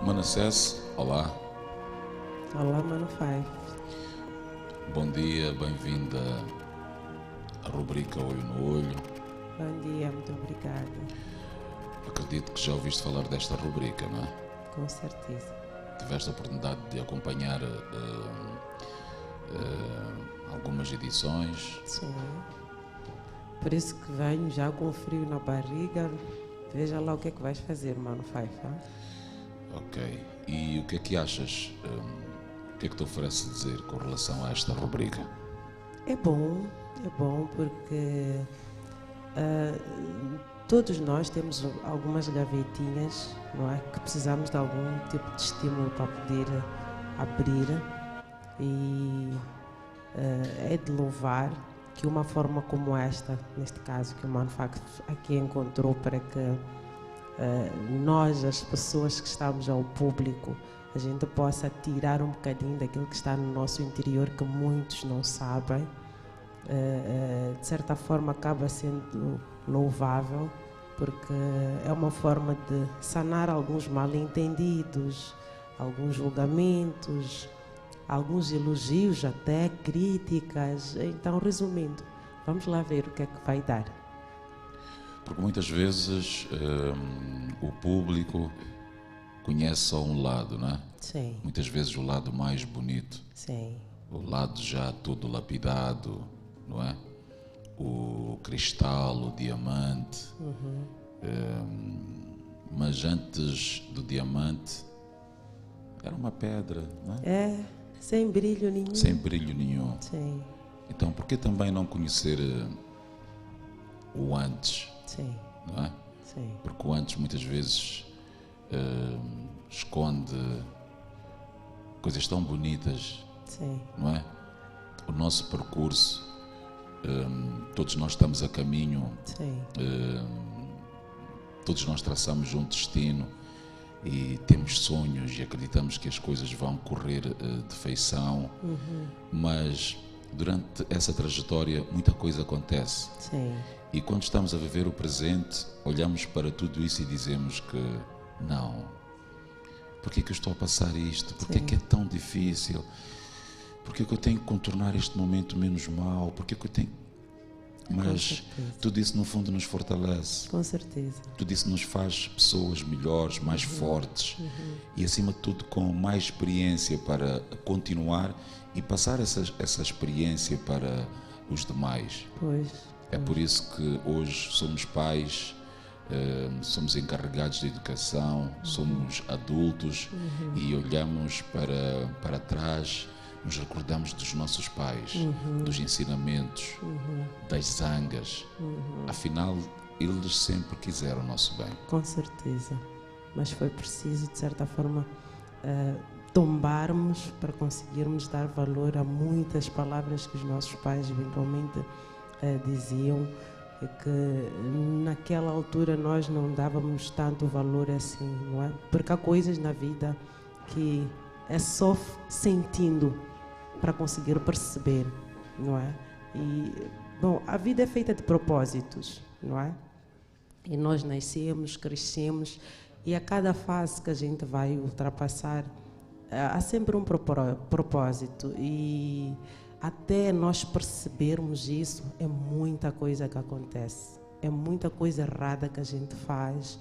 Manassés, olá, Olá, Mano Five. bom dia, bem-vinda à rubrica Olho no Olho. Bom dia, muito obrigada. Acredito que já ouviste falar desta rubrica, não é? Com certeza. Tiveste a oportunidade de acompanhar algumas edições. Sim. Por isso que venho já com frio na barriga. Veja lá o que é que vais fazer, Mano Five. Ok, e o que é que achas, o que é que te oferece dizer com relação a esta rubrica? É bom porque todos nós temos algumas gavetinhas, não é? Que precisamos de algum tipo de estímulo para poder abrir e é de louvar que uma forma como esta, neste caso que o Manfact aqui encontrou para que nós, as pessoas que estamos ao público, a gente possa tirar um bocadinho daquilo que está no nosso interior que muitos não sabem. De certa forma acaba sendo louvável porque é uma forma de sanar alguns mal-entendidos, alguns julgamentos, alguns elogios até, críticas. Então, resumindo, vamos lá ver o que é que vai dar. Porque muitas vezes o público conhece só um lado, não é? Sim, Muitas vezes o lado mais bonito, sim, o lado já todo lapidado, não é? O cristal, o diamante. Mas antes do diamante era uma pedra, não é? é sem brilho nenhum. Sem brilho nenhum. Sim, Então, por que também não conhecer o antes, sim, não é? sim, Porque o antes muitas vezes esconde coisas tão bonitas, sim, não é? O nosso percurso, todos nós estamos a caminho, sim, todos nós traçamos um destino e temos sonhos e acreditamos que as coisas vão correr de feição, mas durante essa trajetória muita coisa acontece. sim, E quando estamos a viver o presente, olhamos para tudo isso e dizemos que não. Por que é que eu estou a passar isto? Por que é que é tão difícil? Por que é que eu tenho que contornar este momento menos mal? Por que é que eu tenho... Mas certeza. tudo isso no fundo nos fortalece. com certeza. Tudo isso nos faz pessoas melhores, mais fortes e acima de tudo com mais experiência para continuar e passar essa experiência para os demais. Pois, É por isso que hoje somos pais, somos encarregados de educação, somos adultos e olhamos para trás, nos recordamos dos nossos pais, dos ensinamentos, das zangas. Afinal, eles sempre quiseram o nosso bem. com certeza. Mas foi preciso, de certa forma, tombarmos para conseguirmos dar valor a muitas palavras que os nossos pais eventualmente diziam que naquela altura nós não dávamos tanto valor assim, não é? Porque há coisas na vida que é só sentindo para conseguir perceber, não é? E, bom, a vida é feita de propósitos, não é? E nós nascemos, crescemos e a cada fase que a gente vai ultrapassar, há sempre um propósito e até nós percebermos isso, é muita coisa que acontece, é muita coisa errada que a gente faz,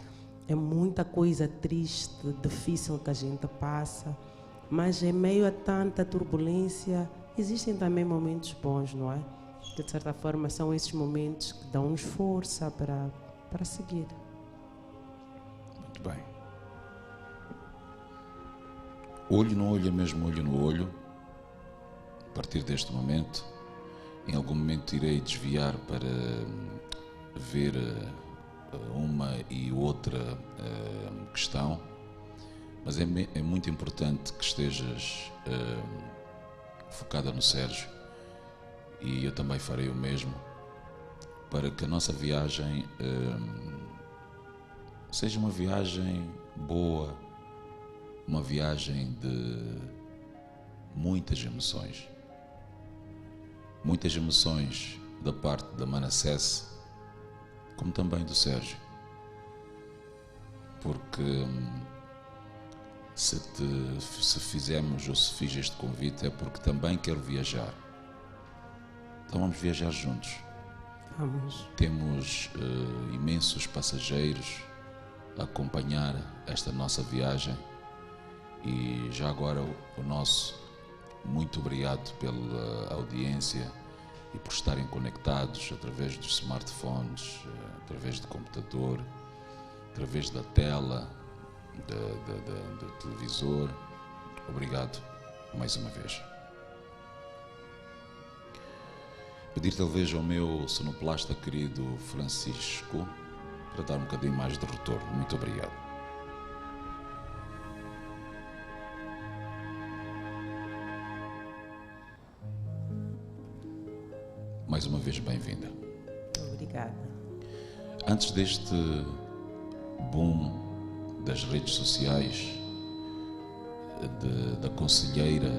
é muita coisa triste, difícil que a gente passa, mas em meio a tanta turbulência, existem também momentos bons, não é? Que de certa forma são esses momentos que dão-nos força para seguir. Muito bem. Olho no olho é mesmo olho no olho. A partir deste momento, em algum momento irei desviar para ver uma e outra questão, mas é muito importante que estejas focada no Sérgio e eu também farei o mesmo para que a nossa viagem seja uma viagem boa, uma viagem de muitas emoções. Muitas emoções da parte da Manassés, como também do Sérgio. Porque se fizemos ou se fiz este convite é porque também quero viajar. Então vamos viajar juntos. Vamos. Temos imensos passageiros a acompanhar esta nossa viagem e já agora o nosso muito obrigado pela audiência e por estarem conectados através dos smartphones, através do computador, através da tela, do televisor. Obrigado mais uma vez. Pedir talvez ao meu sonoplasta querido Francisco para dar um bocadinho mais de retorno. Muito obrigado. Mais uma vez, bem-vinda. Obrigada. Antes deste boom das redes sociais, da conselheira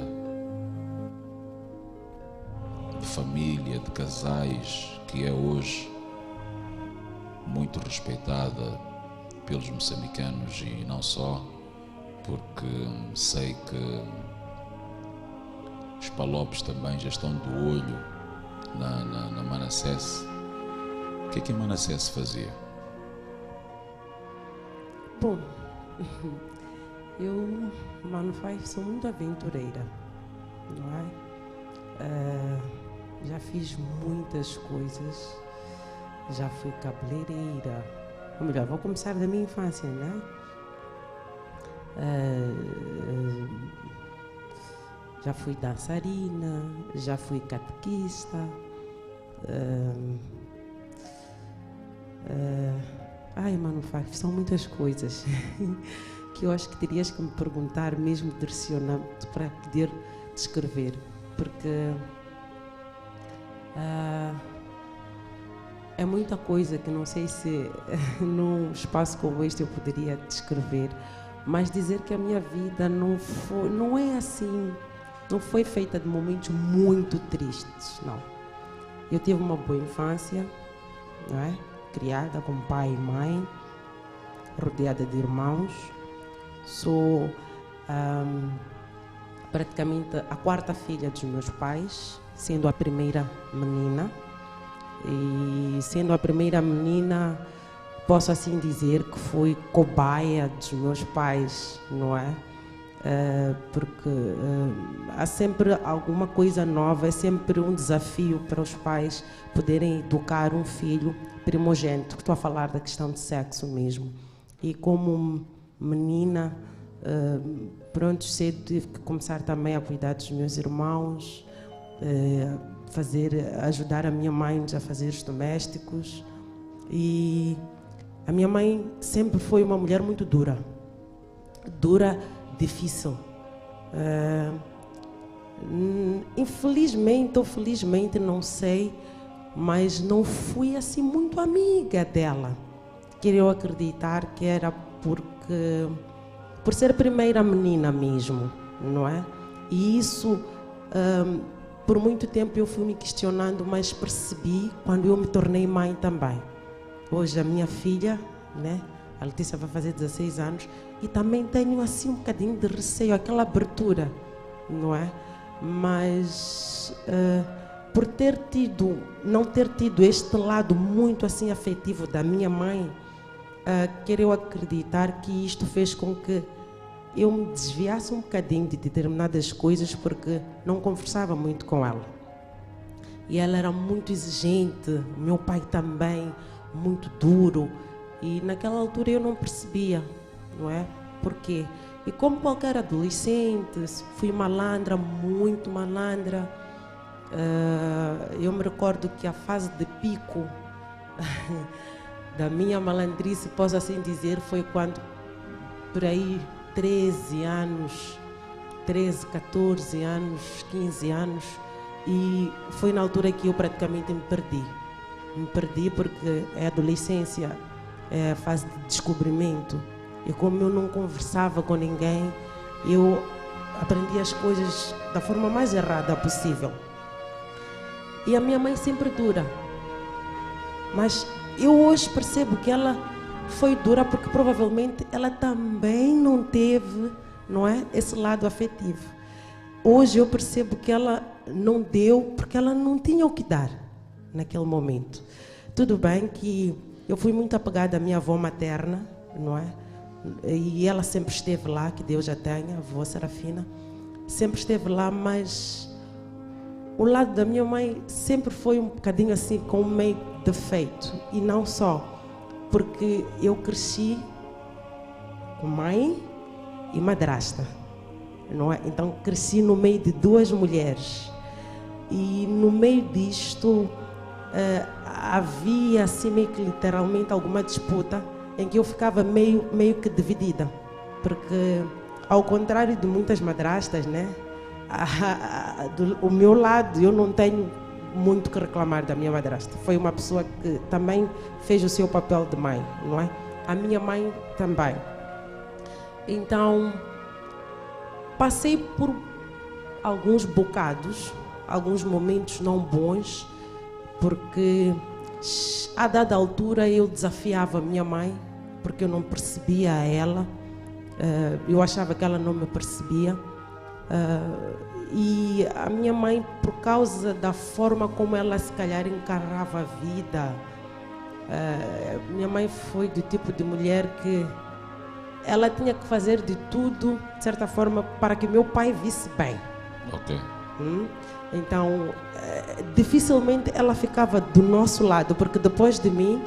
de família, de casais, que é hoje muito respeitada pelos moçambicanos e não só, porque sei que os palopes também já estão do olho na Manassés. O que é que a Manassés fazia? Bom, eu, sou muito aventureira, não é? Já fiz muitas coisas, já fui cabeleireira, ou melhor, vou começar da minha infância, né? Já fui dançarina, já fui catequista, são muitas coisas que eu acho que terias que me perguntar mesmo direcionando para poder descrever, porque é muita coisa que não sei se num espaço como este eu poderia descrever, mas dizer que a minha vida não foi feita de momentos muito tristes, não. Eu tive uma boa infância, não é? Criada com pai e mãe, rodeada de irmãos. Sou praticamente a quarta filha dos meus pais, sendo a primeira menina. E sendo a primeira menina, posso assim dizer que fui cobaia dos meus pais, não é? Porque há sempre alguma coisa nova, é sempre um desafio para os pais poderem educar um filho primogênito, que estou a falar da questão de sexo mesmo. E como menina, pronto, cedo tive que começar também a cuidar dos meus irmãos, ajudar a minha mãe a fazer os domésticos. E a minha mãe sempre foi uma mulher muito dura, difícil. Infelizmente ou felizmente, não sei, mas não fui assim muito amiga dela. Quero acreditar que era por ser a primeira menina mesmo, não é? E isso, por muito tempo eu fui me questionando, mas percebi quando eu me tornei mãe também. Hoje a minha filha, né? A Letícia vai fazer 16 anos e também tenho assim um bocadinho de receio, aquela abertura, não é? Mas por não ter tido este lado muito assim afetivo da minha mãe, quero acreditar que isto fez com que eu me desviasse um bocadinho de determinadas coisas, porque não conversava muito com ela. E ela era muito exigente, meu pai também, muito duro. E naquela altura eu não percebia, não é? Por quê? E como qualquer adolescente, fui malandra, muito malandra. Eu me recordo que a fase de pico da minha malandrice, posso assim dizer, foi quando, por aí, 13 anos, 13, 14 anos, 15 anos, e foi na altura que eu praticamente me perdi. Me perdi porque é adolescência, é a fase de descobrimento. E como eu não conversava com ninguém, eu aprendi as coisas da forma mais errada possível. E a minha mãe sempre dura. Mas eu hoje percebo que ela foi dura porque provavelmente ela também não teve não é? Esse lado afetivo. Hoje eu percebo que ela não deu porque ela não tinha o que dar naquele momento. Tudo bem que eu fui muito apegada à minha avó materna, não é? E ela sempre esteve lá, que Deus já tenha, a avó Serafina, sempre esteve lá, mas o lado da minha mãe sempre foi um bocadinho assim, com meio defeito. E não só, porque eu cresci com mãe e madrasta, não é? Então cresci no meio de duas mulheres. E no meio disto havia assim meio que literalmente alguma disputa em que eu ficava meio que dividida, porque ao contrário de muitas madrastas, né, o meu lado eu não tenho muito que reclamar da minha madrasta. Foi uma pessoa que também fez o seu papel de mãe, não é? A minha mãe também. Então passei por alguns bocados, alguns momentos não bons, porque a dada altura eu desafiava a minha mãe, porque eu não percebia a ela, eu achava que ela não me percebia, e a minha mãe, por causa da forma como ela se calhar encarava a vida, minha mãe foi do tipo de mulher que ela tinha que fazer de tudo, de certa forma, para que meu pai visse bem. Ok. Então, dificilmente ela ficava do nosso lado, porque depois de mim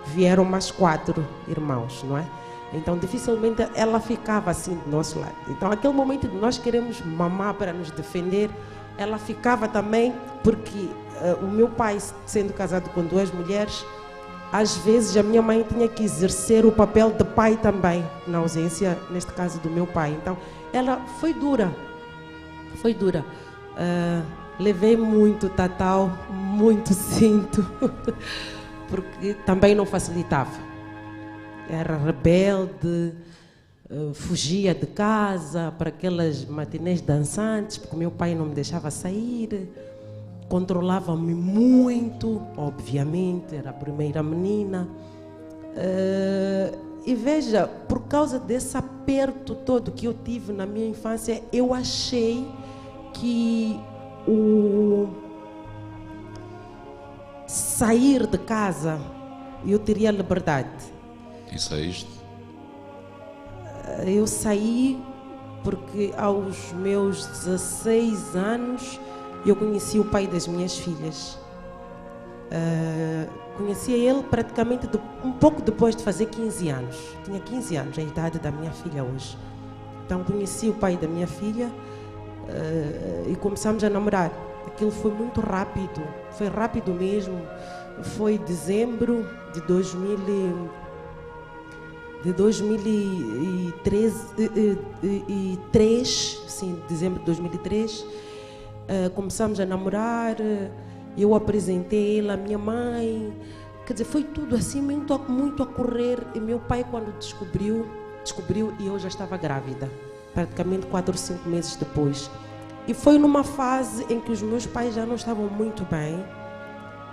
vieram mais 4 irmãos, não é? Então, dificilmente ela ficava assim do nosso lado. Então, aquele momento de nós queremos mamar para nos defender, ela ficava também, porque o meu pai, sendo casado com 2 mulheres, às vezes a minha mãe tinha que exercer o papel de pai também, na ausência, neste caso, do meu pai. Então, ela foi dura. Foi dura. Levei muito tatal, muito cinto, porque também não facilitava. Era rebelde, fugia de casa para aquelas matinês dançantes, porque meu pai não me deixava sair, controlava-me muito, obviamente, era a primeira menina. E veja, por causa desse aperto todo que eu tive na minha infância, eu achei que o sair de casa eu teria liberdade. E saíste? Eu saí porque aos meus 16 anos eu conheci o pai das minhas filhas. Conhecia ele praticamente um pouco depois de fazer 15 anos. Tinha 15 anos, a idade da minha filha hoje. Então conheci o pai da minha filha e começamos a namorar. Aquilo foi muito rápido, foi rápido mesmo. Foi dezembro de 2003, sim, dezembro de 2003. Começamos a namorar, eu apresentei ele à minha mãe. Quer dizer, foi tudo assim muito a correr. E meu pai, quando descobriu e eu já estava grávida, praticamente 4 ou 5 meses depois. E foi numa fase em que os meus pais já não estavam muito bem.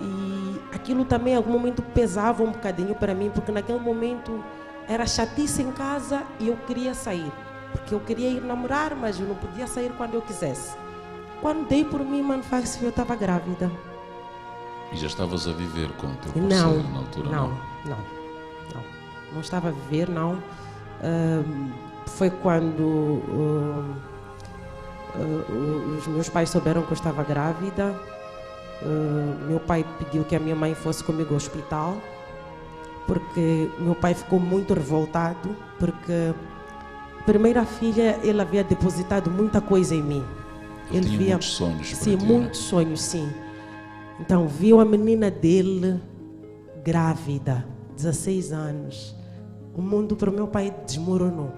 E aquilo também, em algum momento, pesava um bocadinho para mim, porque naquele momento era chatice em casa e eu queria sair. Porque eu queria ir namorar, mas eu não podia sair quando eu quisesse. Quando dei por mim, eu estava grávida. E já estavas a viver com o teu parceiro na altura? Não estava a viver, não. Foi quando os meus pais souberam que eu estava grávida. Meu pai pediu que a minha mãe fosse comigo ao hospital, porque meu pai ficou muito revoltado, porque a primeira filha, ele havia depositado muita coisa em mim. Ele tinha muitos sonhos para sim, ti, muitos sonhos, sim. Então, viu a menina dele grávida, 16 anos. O mundo para o meu pai desmoronou.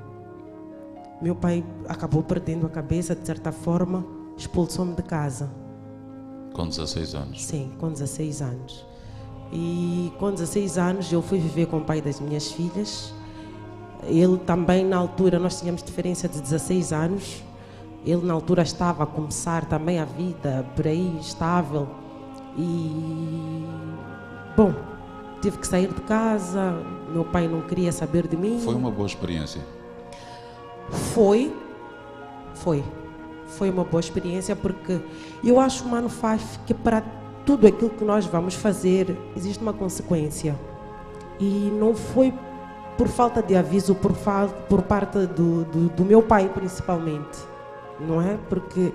Meu pai acabou perdendo a cabeça, de certa forma, expulsou-me de casa. Com 16 anos? Sim, com 16 anos. E com 16 anos eu fui viver com o pai das minhas filhas. Ele também, na altura, nós tínhamos diferença de 16 anos. Ele, na altura, estava a começar também a vida por aí, estável. E, bom, tive que sair de casa. Meu pai não queria saber de mim. Foi uma boa experiência? Foi, Foi uma boa experiência, porque eu acho, mano, Faf, que para tudo aquilo que nós vamos fazer existe uma consequência. E não foi por falta de aviso, por parte do meu pai, principalmente, não é? Porque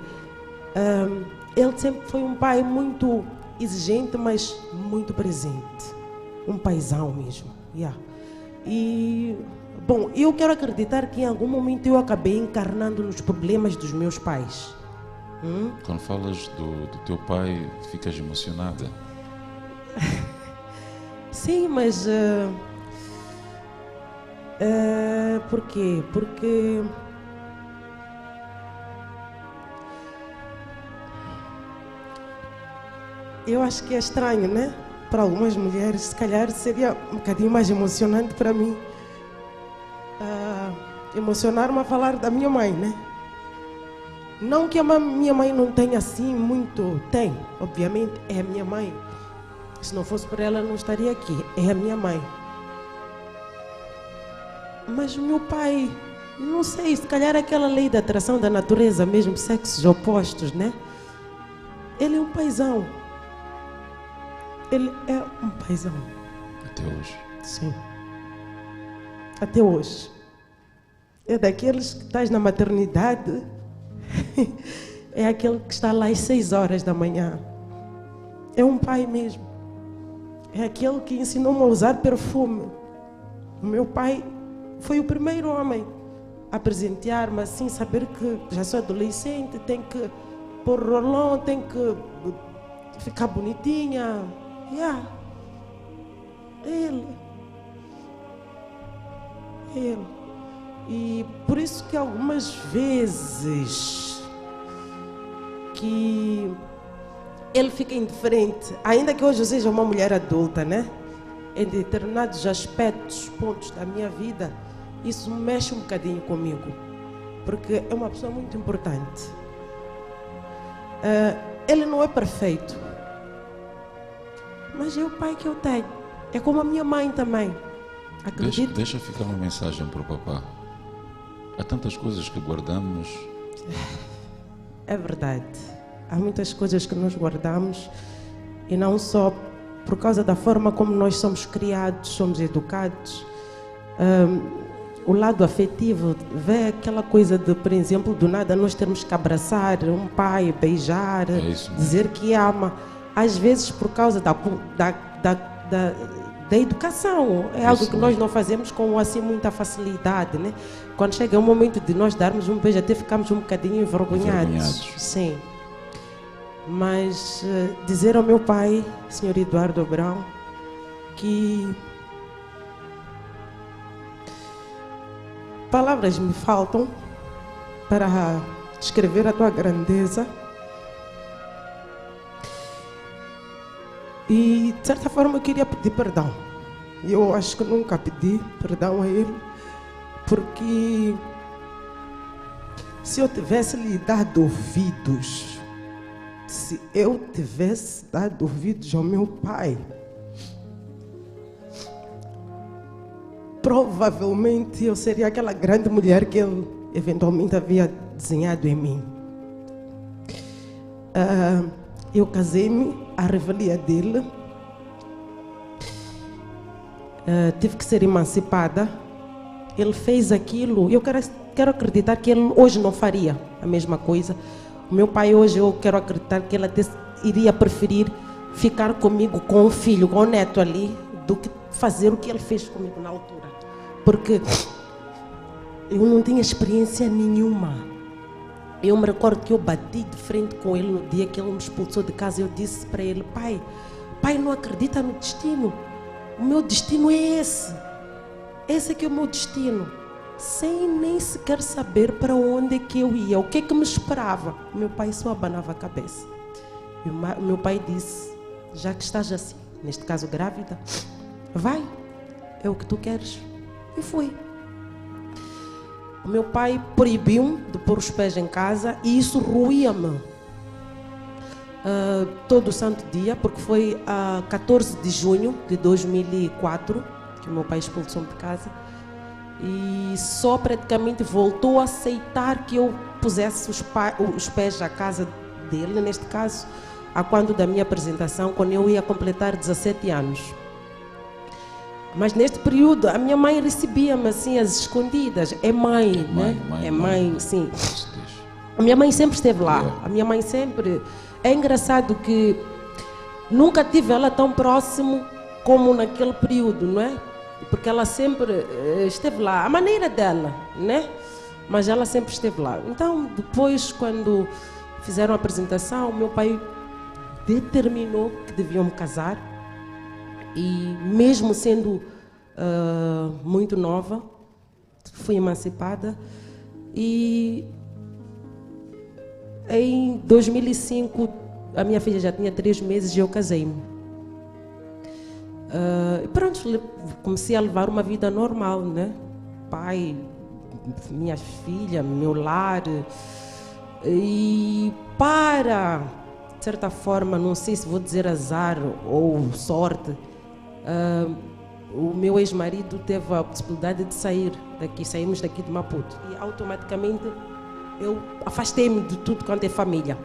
ele sempre foi um pai muito exigente, mas muito presente. Um paizão mesmo. Yeah. E, bom, eu quero acreditar que em algum momento eu acabei encarnando nos problemas dos meus pais. Quando falas do teu pai, ficas emocionada? Sim, mas... por quê? Porque... eu acho que é estranho, né? Para algumas mulheres, se calhar seria um bocadinho mais emocionante para mim. Emocionar-me a falar da minha mãe, né? Não que a minha mãe não tenha assim muito... Tem, obviamente, é a minha mãe. Se não fosse por ela, eu não estaria aqui. É a minha mãe. Mas o meu pai, não sei, se calhar aquela lei da atração da natureza mesmo, sexos opostos, né? Ele é um paizão. Ele é um paizão. Até hoje? Sim. Até hoje. É daqueles que estás na maternidade, é aquele que está lá às 6 horas da manhã. É um pai mesmo. É aquele que ensinou-me a usar perfume. O meu pai foi o primeiro homem a presentear-me assim, saber que já sou adolescente, tem que pôr rolão, tem que ficar bonitinha. Yeah. Ele. E por isso que algumas vezes que ele fica indiferente, ainda que hoje eu seja uma mulher adulta, né? Em determinados aspectos, pontos da minha vida, isso mexe um bocadinho comigo, porque é uma pessoa muito importante. Ele não é perfeito, mas é o pai que eu tenho. É como a minha mãe também. Acredito. Deixa ficar uma mensagem para o papá. Há tantas coisas que guardamos. É verdade. Há muitas coisas que nós guardamos, e não só por causa da forma como nós somos criados, somos educados. O lado afetivo, vê aquela coisa de, por exemplo, do nada nós termos que abraçar um pai, beijar, dizer que ama. Às vezes por causa da educação. É algo que nós não fazemos com assim muita facilidade, né? Quando chega o momento de nós darmos um beijo, até ficamos um bocadinho envergonhados. Sim. Mas dizer ao meu pai, Sr. Eduardo Abrão, que palavras me faltam para descrever a tua grandeza. E, de certa forma, eu queria pedir perdão. Eu acho que nunca pedi perdão a ele, porque se eu tivesse lhe dado ouvidos, se eu tivesse dado ouvidos ao meu pai, provavelmente eu seria aquela grande mulher que ele eventualmente havia desenhado em mim. Eu casei-me à revelia dele, tive que ser emancipada. Ele fez aquilo, eu quero acreditar que ele hoje não faria a mesma coisa. O meu pai hoje, eu quero acreditar que ele até iria preferir ficar comigo com o filho, com o neto ali, do que fazer o que ele fez comigo na altura. Porque eu não tinha experiência nenhuma. Eu me recordo que eu bati de frente com ele no dia que ele me expulsou de casa. Eu disse para ele: pai não acredita no destino. O meu destino é esse. Esse é que é o meu destino. Sem nem sequer saber para onde é que eu ia, o que é que me esperava. O meu pai só abanava a cabeça. E o meu pai disse: já que estás assim, neste caso grávida, vai, é o que tu queres. E fui. O meu pai proibiu-me de pôr os pés em casa, e isso ruía-me todo o santo dia, porque foi a 14 de junho de 2004 que o meu pai expulsou-me de casa. e só praticamente voltou a aceitar que eu pusesse os pés à casa dele, neste caso, a quando da minha apresentação, quando eu ia completar 17 anos. Mas neste período a minha mãe recebia-me assim às escondidas. É mãe, né? É mãe, sim. A minha mãe sempre esteve lá. A minha mãe sempre... É engraçado que nunca tive ela tão próximo como naquele período, não é? Porque ela sempre esteve lá, a maneira dela, né? Mas ela sempre esteve lá. Então, depois, quando fizeram a apresentação, meu pai determinou que deviam me casar. E mesmo sendo muito nova, fui emancipada. E em 2005, a minha filha já tinha 3 meses e eu casei-me. Pronto, comecei a levar uma vida normal, né? Pai, minha filha, meu lar. E para, de certa forma, não sei se vou dizer azar ou sorte, o meu ex-marido teve a possibilidade de sair daqui, saímos daqui de Maputo. E automaticamente eu afastei-me de tudo quanto é família.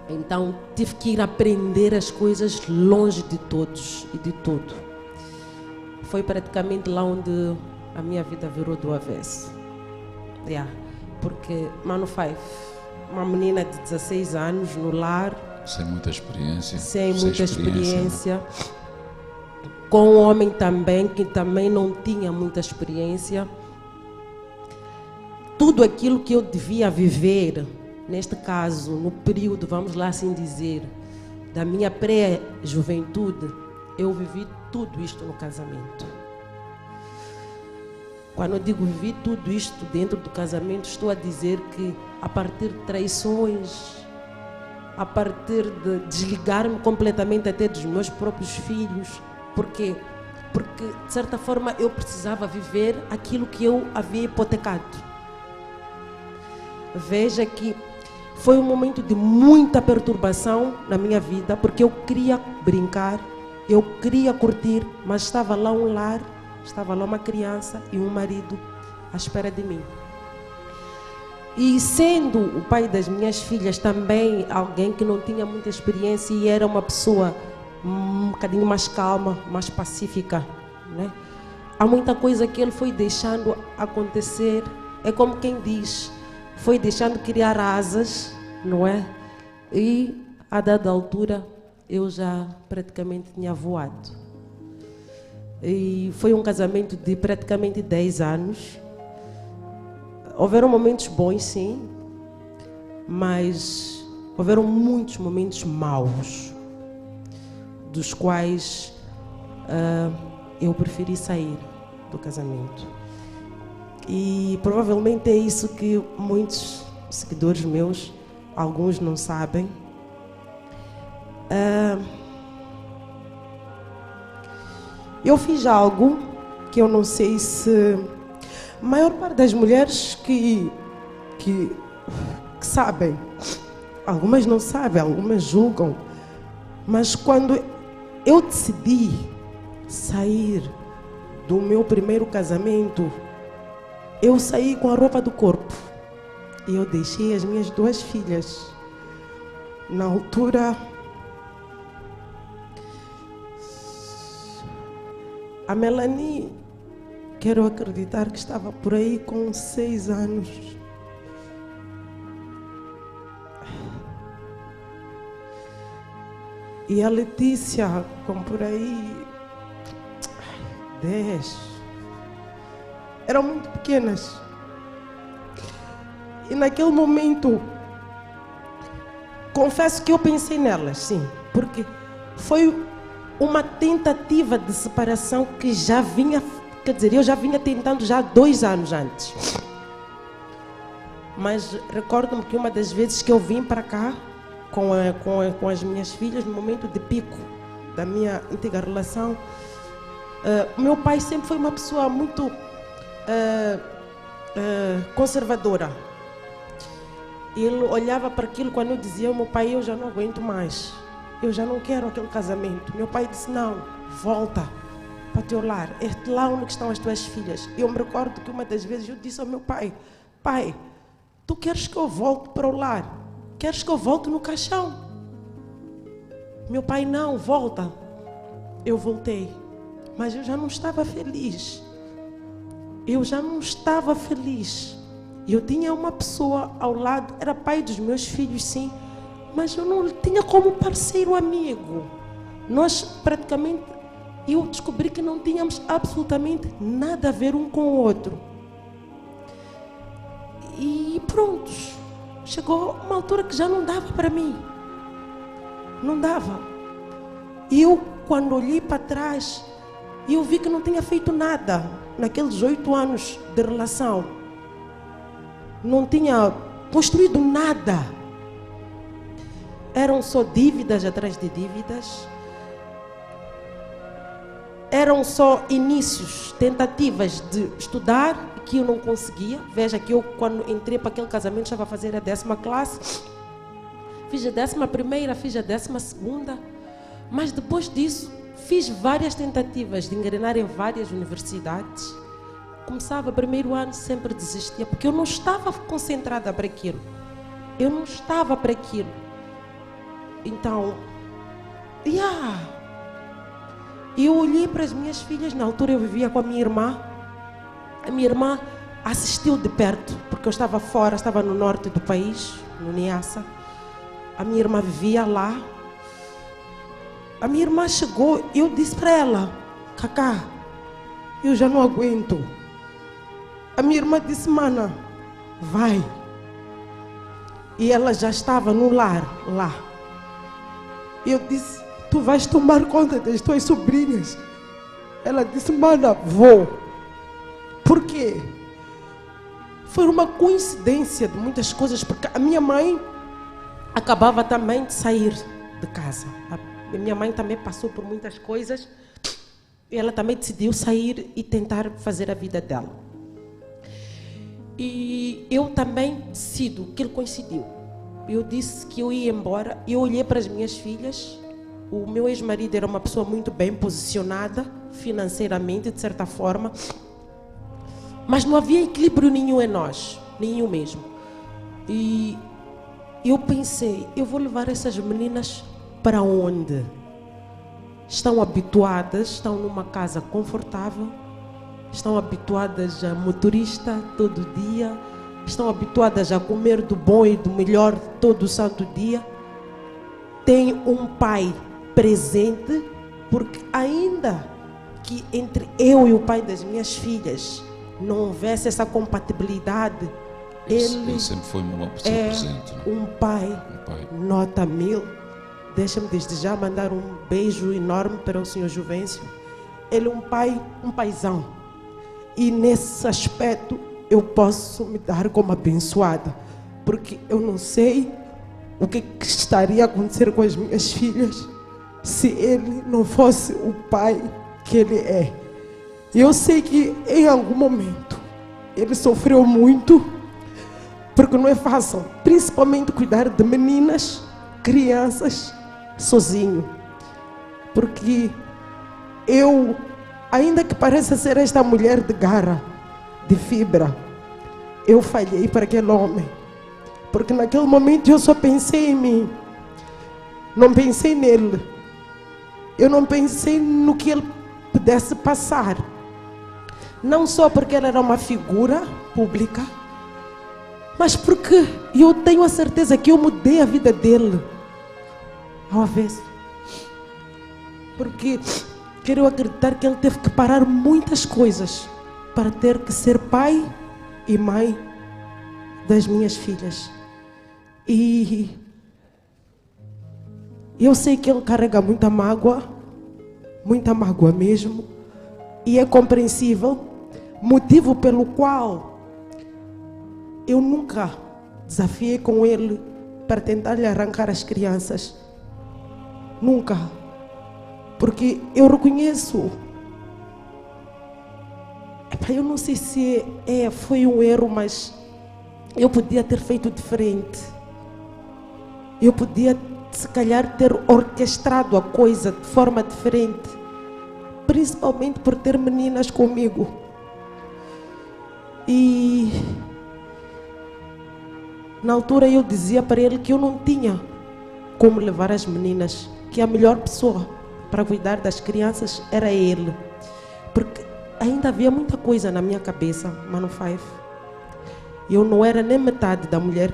Então tive que ir aprender as coisas longe de todos e de tudo. Foi praticamente lá onde a minha vida virou do avesso. Porque, Mano Five, uma menina de 16 anos no lar, sem muita experiência. Sem muita experiência. Com um homem também, que também não tinha muita experiência. Tudo aquilo que eu devia viver, neste caso, no período, vamos lá assim dizer, da minha pré-juventude, eu vivi tudo isto no casamento. Quando eu digo vivi tudo isto dentro do casamento, estou a dizer que a partir de traições, a partir de desligar-me completamente até dos meus próprios filhos. Porque, de certa forma, eu precisava viver aquilo que eu havia hipotecado. Veja que foi um momento de muita perturbação na minha vida, porque eu queria brincar, eu queria curtir, mas estava lá um lar, estava lá uma criança e um marido à espera de mim. E sendo o pai das minhas filhas também alguém que não tinha muita experiência e era uma pessoa um bocadinho mais calma, mais pacífica, né? Há muita coisa que ele foi deixando acontecer, é como quem diz, foi deixando criar asas, não é? E a dada altura eu já praticamente tinha voado. E foi um casamento de praticamente 10 anos. Houveram momentos bons, sim, mas houveram muitos momentos maus, dos quais eu preferi sair do casamento. E provavelmente é isso que muitos seguidores meus, alguns não sabem. Eu fiz algo que eu não sei se a maior parte das mulheres que sabem, algumas não sabem, algumas julgam, mas quando eu decidi sair do meu primeiro casamento, eu saí com a roupa do corpo e eu deixei as minhas 2 filhas. Na altura, a Melanie, quero acreditar que estava por aí com 6 anos. E a Letícia, com por aí 10. Eram muito pequenas. E naquele momento, confesso que eu pensei nelas, sim, porque foi uma tentativa de separação que já vinha, quer dizer, eu já vinha tentando já 2 anos antes. Mas recordo-me que uma das vezes que eu vim para cá com as minhas filhas, no momento de pico da minha antiga relação, meu pai sempre foi uma pessoa muito conservadora. Ele olhava para aquilo quando eu dizia: meu pai, eu já não aguento mais, eu já não quero aquele casamento. Meu pai disse: não, volta para o teu lar, é lá onde estão as tuas filhas. Eu me recordo que uma das vezes eu disse ao meu pai: pai, tu queres que eu volte para o lar? Queres que eu volte no caixão? Meu pai: não, volta. Eu voltei, mas eu já não estava feliz. Eu já não estava feliz. Eu tinha uma pessoa ao lado, era pai dos meus filhos, sim, mas eu não tinha como parceiro amigo. Nós praticamente, eu descobri que não tínhamos absolutamente nada a ver um com o outro. E pronto, chegou uma altura que já não dava para mim. Não dava. E eu, quando olhei para trás, eu vi que não tinha feito nada naqueles 8 anos de relação. Não tinha construído nada. Eram só dívidas atrás de dívidas. Eram só inícios, tentativas de estudar, que eu não conseguia. Veja que eu, quando entrei para aquele casamento, estava a fazer a 10ª classe. Fiz a 11ª, fiz a 12ª. Mas depois disso, fiz várias tentativas de engrenar em várias universidades. Começava o primeiro ano, sempre desistia, porque eu não estava concentrada para aquilo. Eu não estava para aquilo. Então, eu olhei para as minhas filhas. Na altura eu vivia com a minha irmã. A minha irmã assistiu de perto, porque eu estava fora, estava no norte do país, no Niassa. A minha irmã vivia lá. A minha irmã chegou e eu disse para ela: Cacá, eu já não aguento. A minha irmã disse: mana, vai. E ela já estava no lar, lá. E eu disse: tu vais tomar conta das tuas sobrinhas? Ela disse: mana, vou. Por quê? Foi uma coincidência de muitas coisas, porque a minha mãe acabava também de sair de casa. A minha mãe também passou por muitas coisas. E ela também decidiu sair e tentar fazer a vida dela. E eu também decido, que ele coincidiu. Eu disse que eu ia embora. Eu olhei para as minhas filhas. O meu ex-marido era uma pessoa muito bem posicionada financeiramente, de certa forma. Mas não havia equilíbrio nenhum em nós, nenhum mesmo. E eu pensei: eu vou levar essas meninas para onde? Estão habituadas, estão numa casa confortável, estão habituadas a motorista todo dia, estão habituadas a comer do bom e do melhor todo santo dia. Tem um pai presente, porque ainda que entre eu e o pai das minhas filhas não houvesse essa compatibilidade, ele sempre foi uma pessoa presente. Um pai, nota 1000. Deixa-me desde já mandar um beijo enorme para o Sr. Juvencio. Ele é um pai, um paizão. E nesse aspecto eu posso me dar como abençoada, porque eu não sei o que estaria a acontecer com as minhas filhas se ele não fosse o pai que ele é. Eu sei que em algum momento ele sofreu muito, porque não é fácil, principalmente cuidar de meninas, crianças, sozinho. Porque eu, ainda que pareça ser esta mulher de garra, de fibra, eu falhei para aquele homem. Porque naquele momento eu só pensei em mim. Não pensei nele. Eu não pensei no que ele pudesse passar. Não só porque ele era uma figura pública, mas porque eu tenho a certeza que eu mudei a vida dele ao avesso. Porque quero acreditar que ele teve que parar muitas coisas para ter que ser pai e mãe das minhas filhas. E eu sei que ele carrega muita mágoa mesmo, e é compreensível, motivo pelo qual eu nunca desafiei com ele para tentar lhe arrancar as crianças. Nunca. Porque eu reconheço. Eu não sei se foi um erro, mas eu podia ter feito diferente. Eu podia, se calhar, ter orquestrado a coisa de forma diferente. principalmente por ter meninas comigo. E na altura eu dizia para ele que eu não tinha como levar as meninas, que a melhor pessoa para cuidar das crianças era ele. Porque ainda havia muita coisa na minha cabeça, Mano Five. Eu não era nem metade da mulher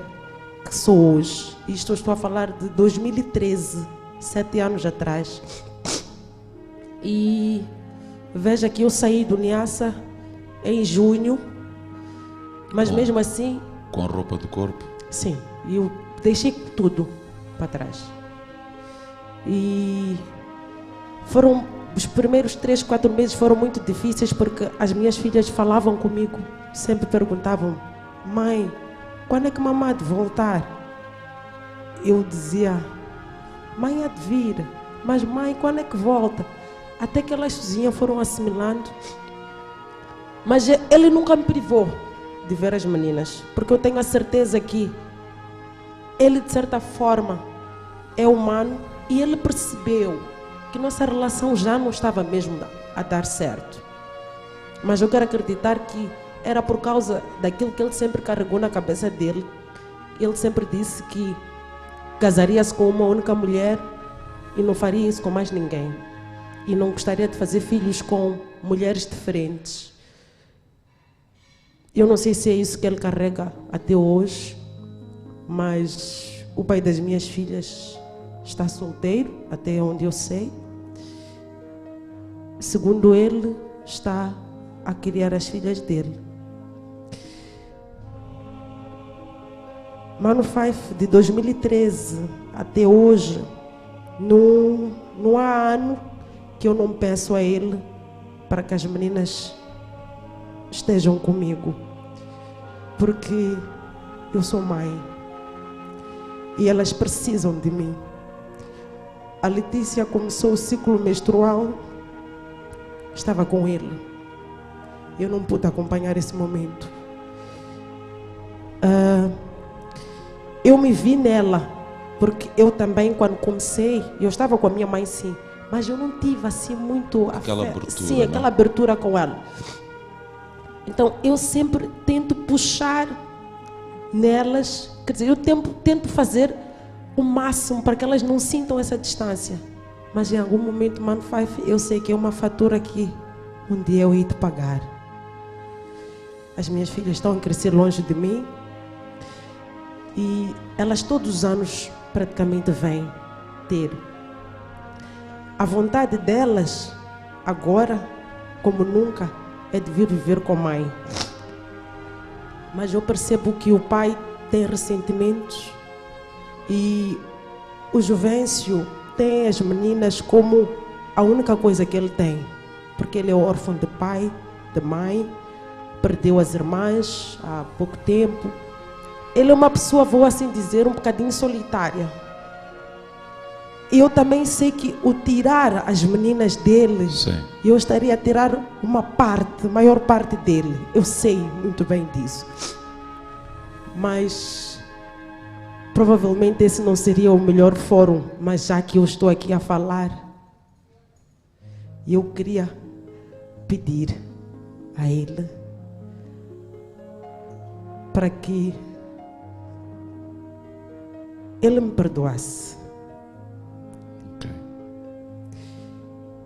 que sou hoje. Isto eu estou a falar de 2013, 7 anos atrás. E veja que eu saí do Niassa em junho, mas mesmo assim... Com a roupa do corpo? Sim, eu deixei tudo para trás. E foram os primeiros 3, 4 meses foram muito difíceis, porque as minhas filhas falavam comigo, sempre perguntavam: mãe, quando é que mamãe há de voltar? Eu dizia: mãe há de vir, mas mãe, quando é que volta? Até que elas sozinhas foram assimilando. Mas ele nunca me privou de ver as meninas, porque eu tenho a certeza que ele, de certa forma, é humano, e ele percebeu que nossa relação já não estava mesmo a dar certo. Mas eu quero acreditar que era por causa daquilo que ele sempre carregou na cabeça dele. Ele sempre disse que casaria-se com uma única mulher e não faria isso com mais ninguém. E não gostaria de fazer filhos com mulheres diferentes. Eu não sei se é isso que ele carrega até hoje, mas o pai das minhas filhas está solteiro, até onde eu sei. Segundo ele, está a criar as filhas dele. Mano Five, de 2013 até hoje, não há ano que eu não peço a ele para que as meninas estejam comigo, porque eu sou mãe e elas precisam de mim. A Letícia começou o ciclo menstrual, estava com ele. Eu não pude acompanhar esse momento. Eu me vi nela, porque eu também, quando comecei, eu estava com a minha mãe, sim, mas eu não tive assim muito aquela abertura, sim, aquela abertura com ela. Então eu sempre tento puxar nelas, quer dizer, eu tento fazer o máximo para que elas não sintam essa distância. Mas em algum momento, Mano Five, eu sei que é uma fatura que um dia eu hei de pagar. As minhas filhas estão a crescer longe de mim e elas todos os anos praticamente vêm ter. A vontade delas agora, como nunca, é de vir viver com a mãe. Mas eu percebo que o pai tem ressentimentos e o Juvencio tem as meninas como a única coisa que ele tem, porque ele é órfão de pai, de mãe, perdeu as irmãs há pouco tempo. Ele é uma pessoa, vou assim dizer, um bocadinho solitária. E eu também sei que o tirar as meninas dele, sim, eu estaria a tirar uma parte, maior parte dele. Eu sei muito bem disso. Mas provavelmente esse não seria o melhor fórum, mas já que eu estou aqui a falar, eu queria pedir a ele para que ele me perdoasse.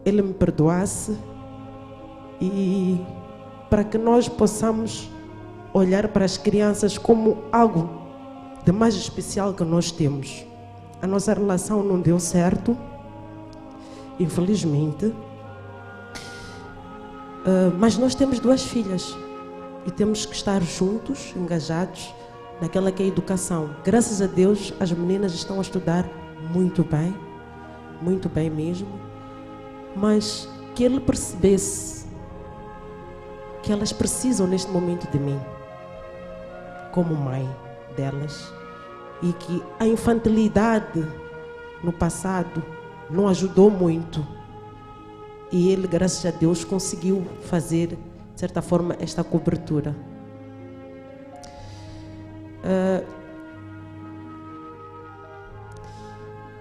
Ele me perdoasse e para que nós possamos olhar para as crianças como algo de mais especial que nós temos. A nossa relação não deu certo, infelizmente, mas nós temos 2 filhas e temos que estar juntos, engajados naquela que é a educação. Graças a Deus, as meninas estão a estudar muito bem mesmo, mas que ele percebesse que elas precisam neste momento de mim, como mãe delas, e que a infantilidade no passado não ajudou muito. E ele, graças a Deus, conseguiu fazer, de certa forma, esta cobertura.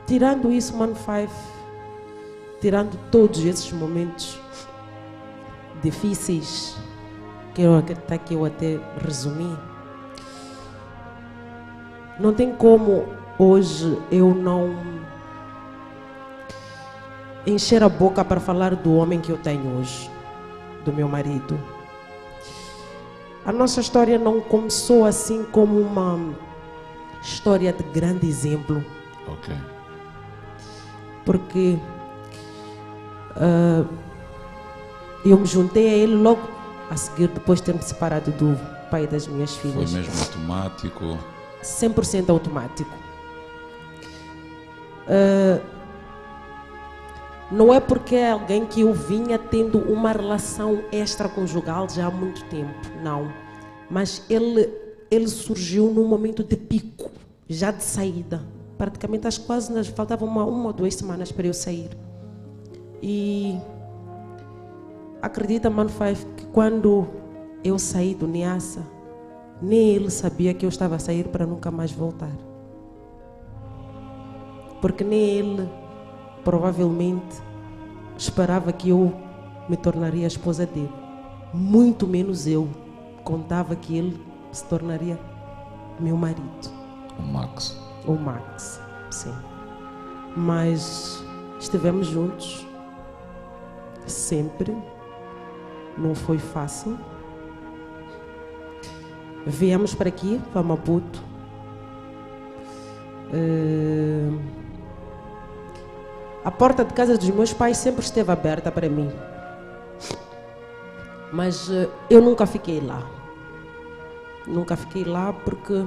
Tirando isso, Mano Five, tirando todos esses momentos difíceis, que eu até resumi, não tem como hoje eu não encher a boca para falar do homem que eu tenho hoje, do meu marido. A nossa história não começou assim como uma história de grande exemplo. Ok. Porque eu me juntei a ele logo a seguir, depois de ter me separado do pai das minhas filhas. Foi mesmo automático? 100% automático. Não é porque é alguém que eu vinha tendo uma relação extraconjugal já há muito tempo, não. Mas ele surgiu num momento de pico, já de saída. Praticamente, acho que quase nos faltavam uma ou 2 semanas para eu sair. E acredita, Mano Five, que quando eu saí do Niassa, nem ele sabia que eu estava a sair para nunca mais voltar. Porque nem ele, provavelmente, esperava que eu me tornaria a esposa dele. Muito menos eu contava que ele se tornaria meu marido. O Max. O Max, sim. Mas estivemos juntos sempre. Não foi fácil. Viemos para aqui, para Maputo. A porta de casa dos meus pais sempre esteve aberta para mim. Mas eu nunca fiquei lá. Nunca fiquei lá porque,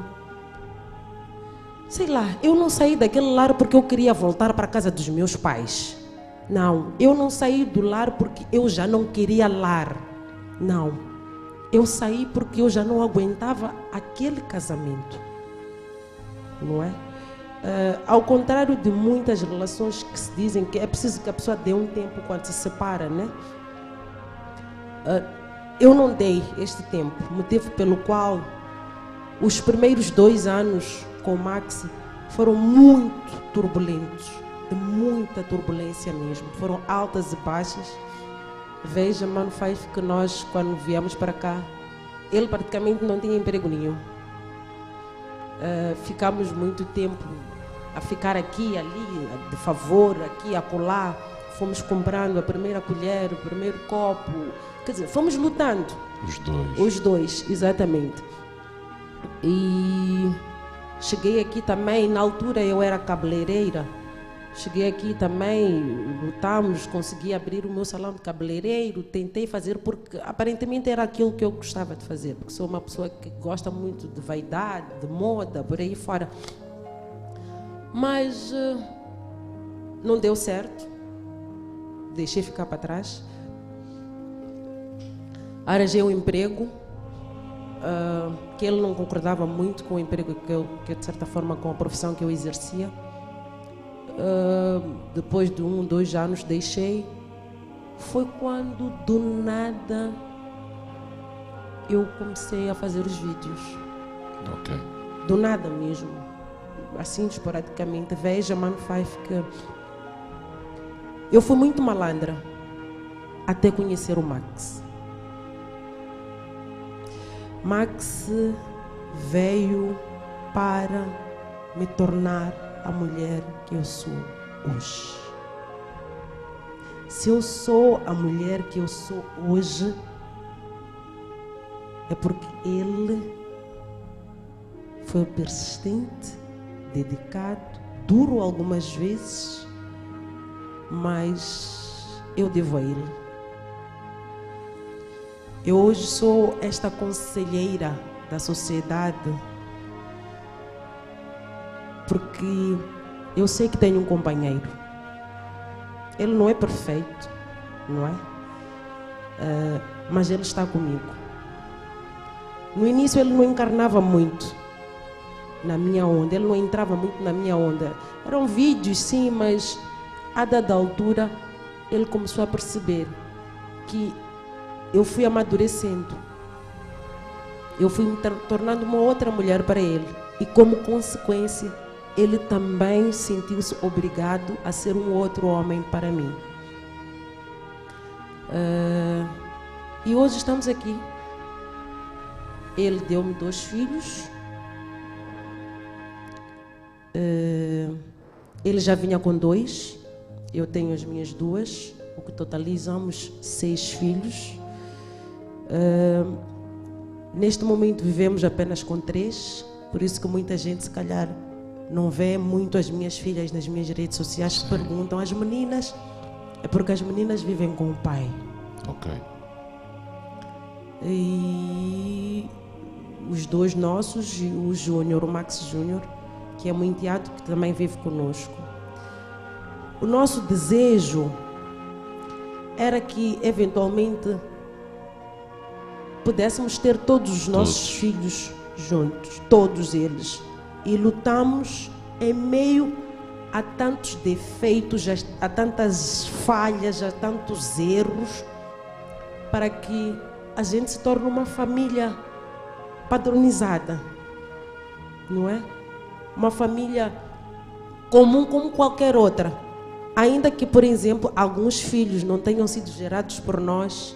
sei lá, eu não saí daquele lar porque eu queria voltar para a casa dos meus pais. Não, eu não saí do lar porque eu já não queria lar. Não, eu saí porque eu já não aguentava aquele casamento. Não é? Ao contrário de muitas relações que se dizem que é preciso que a pessoa dê um tempo quando se separa, né? Eu não dei este tempo, motivo pelo qual os primeiros 2 anos com o Max foram muito turbulentos, de muita turbulência mesmo, foram altas e baixas. Veja, Mano Five, que nós, quando viemos para cá, ele praticamente não tinha emprego nenhum. Ficamos muito tempo a ficar aqui, ali, de favor, aqui, acolá. Fomos comprando a primeira colher, o primeiro copo. Quer dizer, fomos lutando. Os dois. Os dois, exatamente. E cheguei aqui também, na altura eu era cabeleireira. Cheguei aqui também, lutamos, consegui abrir o meu salão de cabeleireiro, tentei fazer porque aparentemente era aquilo que eu gostava de fazer, porque sou uma pessoa que gosta muito de vaidade, de moda, por aí fora. Mas não deu certo, deixei ficar para trás. Arranjei um emprego, que ele não concordava muito com o emprego que de certa forma, com a profissão que eu exercia. Depois de 1, 2 anos deixei. Foi quando do nada eu comecei a fazer os vídeos. Ok. Do nada mesmo, assim esporadicamente. Veja, Mano Five, que eu fui muito malandra até conhecer o Max. Max veio para me tornar a mulher que eu sou hoje. Se eu sou a mulher que eu sou hoje, é porque ele foi persistente, dedicado, duro algumas vezes, mas eu devo a ele. Eu hoje sou esta conselheira da sociedade porque eu sei que tenho um companheiro. Ele não é perfeito, não é? Mas ele está comigo. No início ele não encarnava muito na minha onda, ele não entrava muito na minha onda. Eram vídeos, sim, mas a dada altura ele começou a perceber que eu fui amadurecendo. Eu fui me tornando uma outra mulher para ele. E como consequência, ele também sentiu-se obrigado a ser um outro homem para mim. E hoje estamos aqui. Ele deu-me 2 filhos. Ele já vinha com 2. Eu tenho as minhas 2, o que totalizamos 6 filhos. Neste momento vivemos apenas com 3, por isso que muita gente, se calhar, não vê muito as minhas filhas nas minhas redes sociais. Sim. Perguntam às meninas, é porque as meninas vivem com o pai. Ok. E os 2 nossos, o Júnior, o Max Júnior, que é um enteado que também vive conosco. O nosso desejo era que, eventualmente, pudéssemos ter todos os nossos filhos juntos, todos eles. E lutamos em meio a tantos defeitos, a tantas falhas, a tantos erros, para que a gente se torne uma família padronizada, não é? Uma família comum como qualquer outra. Ainda que, por exemplo, alguns filhos não tenham sido gerados por nós,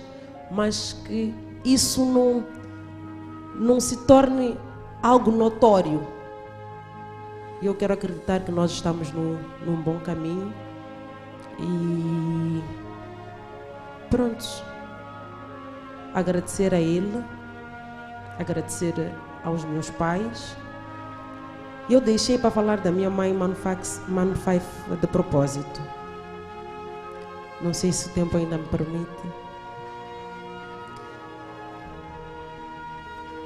mas que isso não se torne algo notório. E eu quero acreditar que nós estamos num bom caminho. E prontos. Agradecer a ele, agradecer aos meus pais. Eu deixei para falar da minha mãe Mano 5 de propósito. Não sei se o tempo ainda me permite.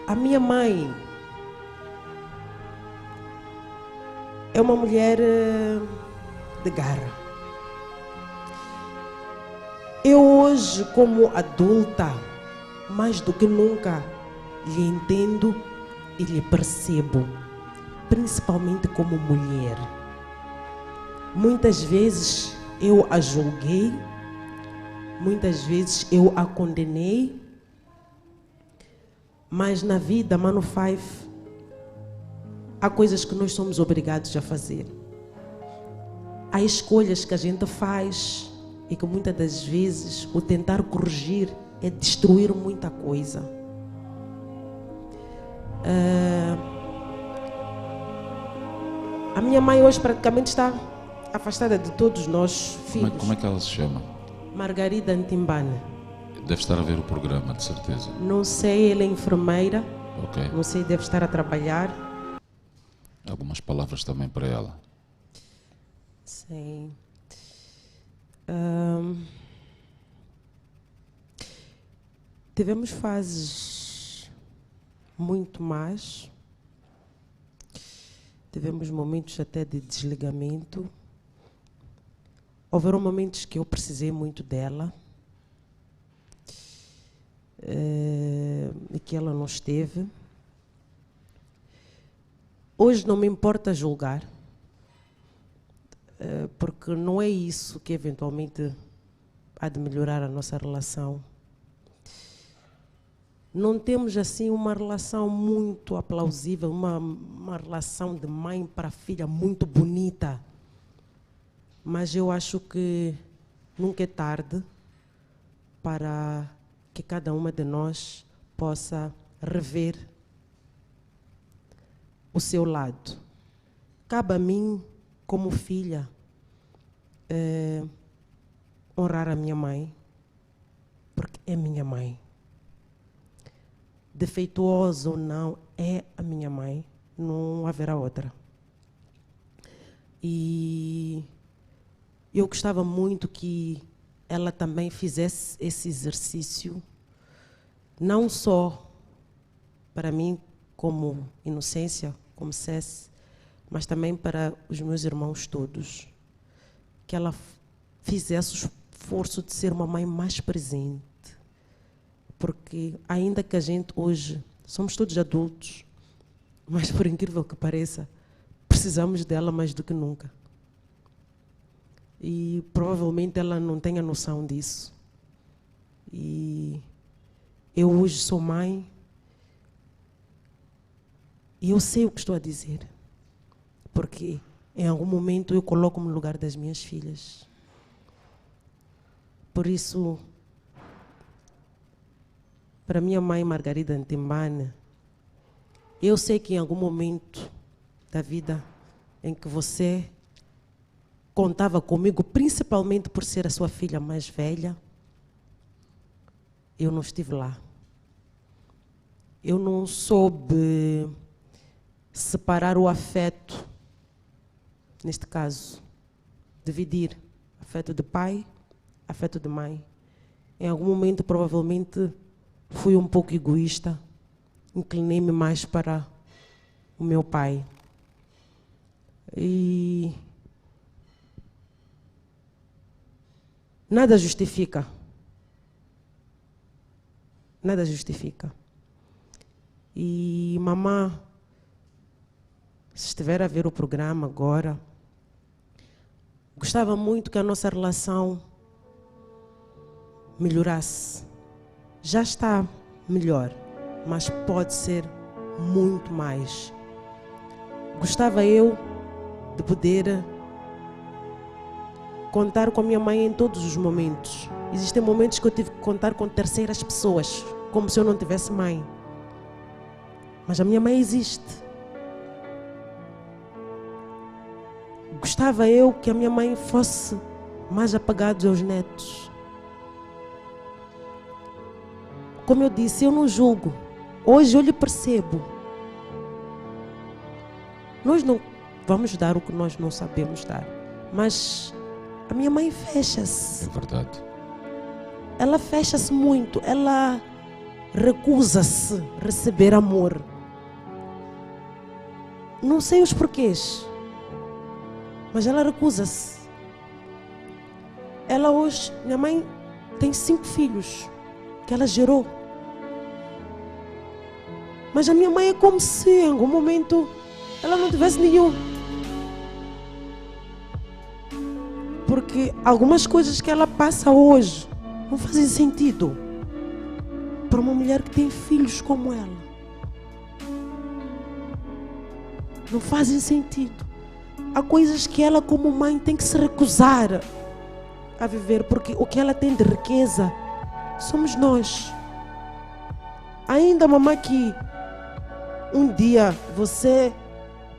A minha mãe é uma mulher de garra. Eu hoje, como adulta, mais do que nunca, lhe entendo e lhe percebo. Principalmente como mulher. Muitas vezes eu a julguei, muitas vezes eu a condenei, mas na vida, Mano 5, há coisas que nós somos obrigados a fazer. Há escolhas que a gente faz e que muitas das vezes o tentar corrigir é destruir muita coisa. A minha mãe hoje praticamente está afastada de todos nós, filhos. Como é que ela se chama? Margarida Ntimbane. Deve estar a ver o programa, de certeza. Não sei, ela é enfermeira. Ok. Não sei, deve estar a trabalhar. Algumas palavras também para ela. Sim. Tivemos fases muito más. Tivemos momentos até de desligamento. Houveram momentos que eu precisei muito dela. E que ela não esteve. Hoje não me importa julgar. Porque não é isso que eventualmente há de melhorar a nossa relação. Não temos assim uma relação muito aplausível, uma relação de mãe para filha muito bonita. Mas eu acho que nunca é tarde para que cada uma de nós possa rever o seu lado. Cabe a mim, como filha, honrar a minha mãe, porque é minha mãe. Defeituosa ou não, é a minha mãe, não haverá outra. E eu gostava muito que ela também fizesse esse exercício, não só para mim como Inocência, como Cesse, mas também para os meus irmãos todos. Que ela fizesse o esforço de ser uma mãe mais presente. Porque ainda que a gente hoje, somos todos adultos, mas por incrível que pareça, precisamos dela mais do que nunca. E provavelmente ela não tenha noção disso. E eu hoje sou mãe e eu sei o que estou a dizer. Porque em algum momento eu coloco-me no lugar das minhas filhas. Por isso, para minha mãe Margarida Ntimbane, eu sei que em algum momento da vida em que você contava comigo, principalmente por ser a sua filha mais velha, eu não estive lá. Eu não soube separar o afeto, neste caso, dividir afeto de pai, afeto de mãe. Em algum momento, provavelmente, fui um pouco egoísta, inclinei-me mais para o meu pai. E nada justifica. Nada justifica. E mamã, se estiver a ver o programa agora, gostava muito que a nossa relação melhorasse. Já está melhor, mas pode ser muito mais. Gostava eu de poder contar com a minha mãe em todos os momentos. Existem momentos que eu tive que contar com terceiras pessoas, como se eu não tivesse mãe. Mas a minha mãe existe. Gostava eu que a minha mãe fosse mais apegada aos netos. Como eu disse, eu não julgo. Hoje eu lhe percebo. Nós não vamos dar o que nós não sabemos dar. Mas a minha mãe fecha-se. É verdade. Ela fecha-se muito. Ela recusa-se a receber amor. Não sei os porquês, mas ela recusa-se. Ela hoje, minha mãe tem 5 filhos que ela gerou. Mas a minha mãe é como se em algum momento ela não tivesse nenhum. Porque algumas coisas que ela passa hoje não fazem sentido para uma mulher que tem filhos como ela. Não fazem sentido. Há coisas que ela como mãe tem que se recusar a viver, porque o que ela tem de riqueza somos nós. Ainda, mamãe, que um dia você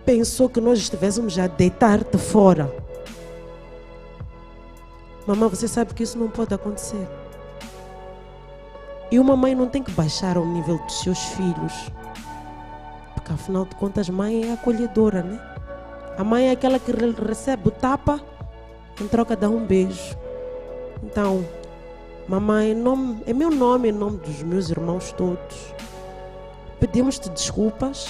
pensou que nós estivéssemos a deitar-te fora. Mamãe, você sabe que isso não pode acontecer. E uma mãe não tem que baixar ao nível dos seus filhos. Porque afinal de contas, mãe é acolhedora, né? A mãe é aquela que recebe o tapa, em troca dá um beijo. Então, mamãe, em meu nome, em nome dos meus irmãos todos, pedimos-te desculpas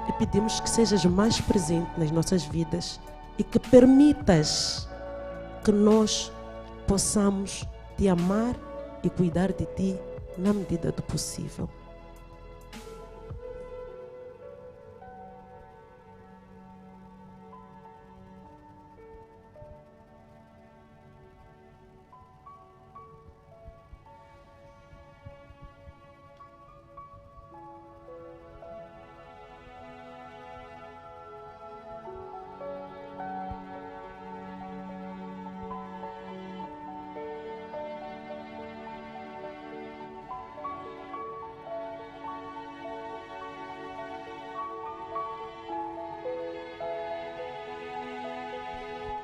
e pedimos que sejas mais presente nas nossas vidas e que permitas que nós possamos te amar e cuidar de ti na medida do possível.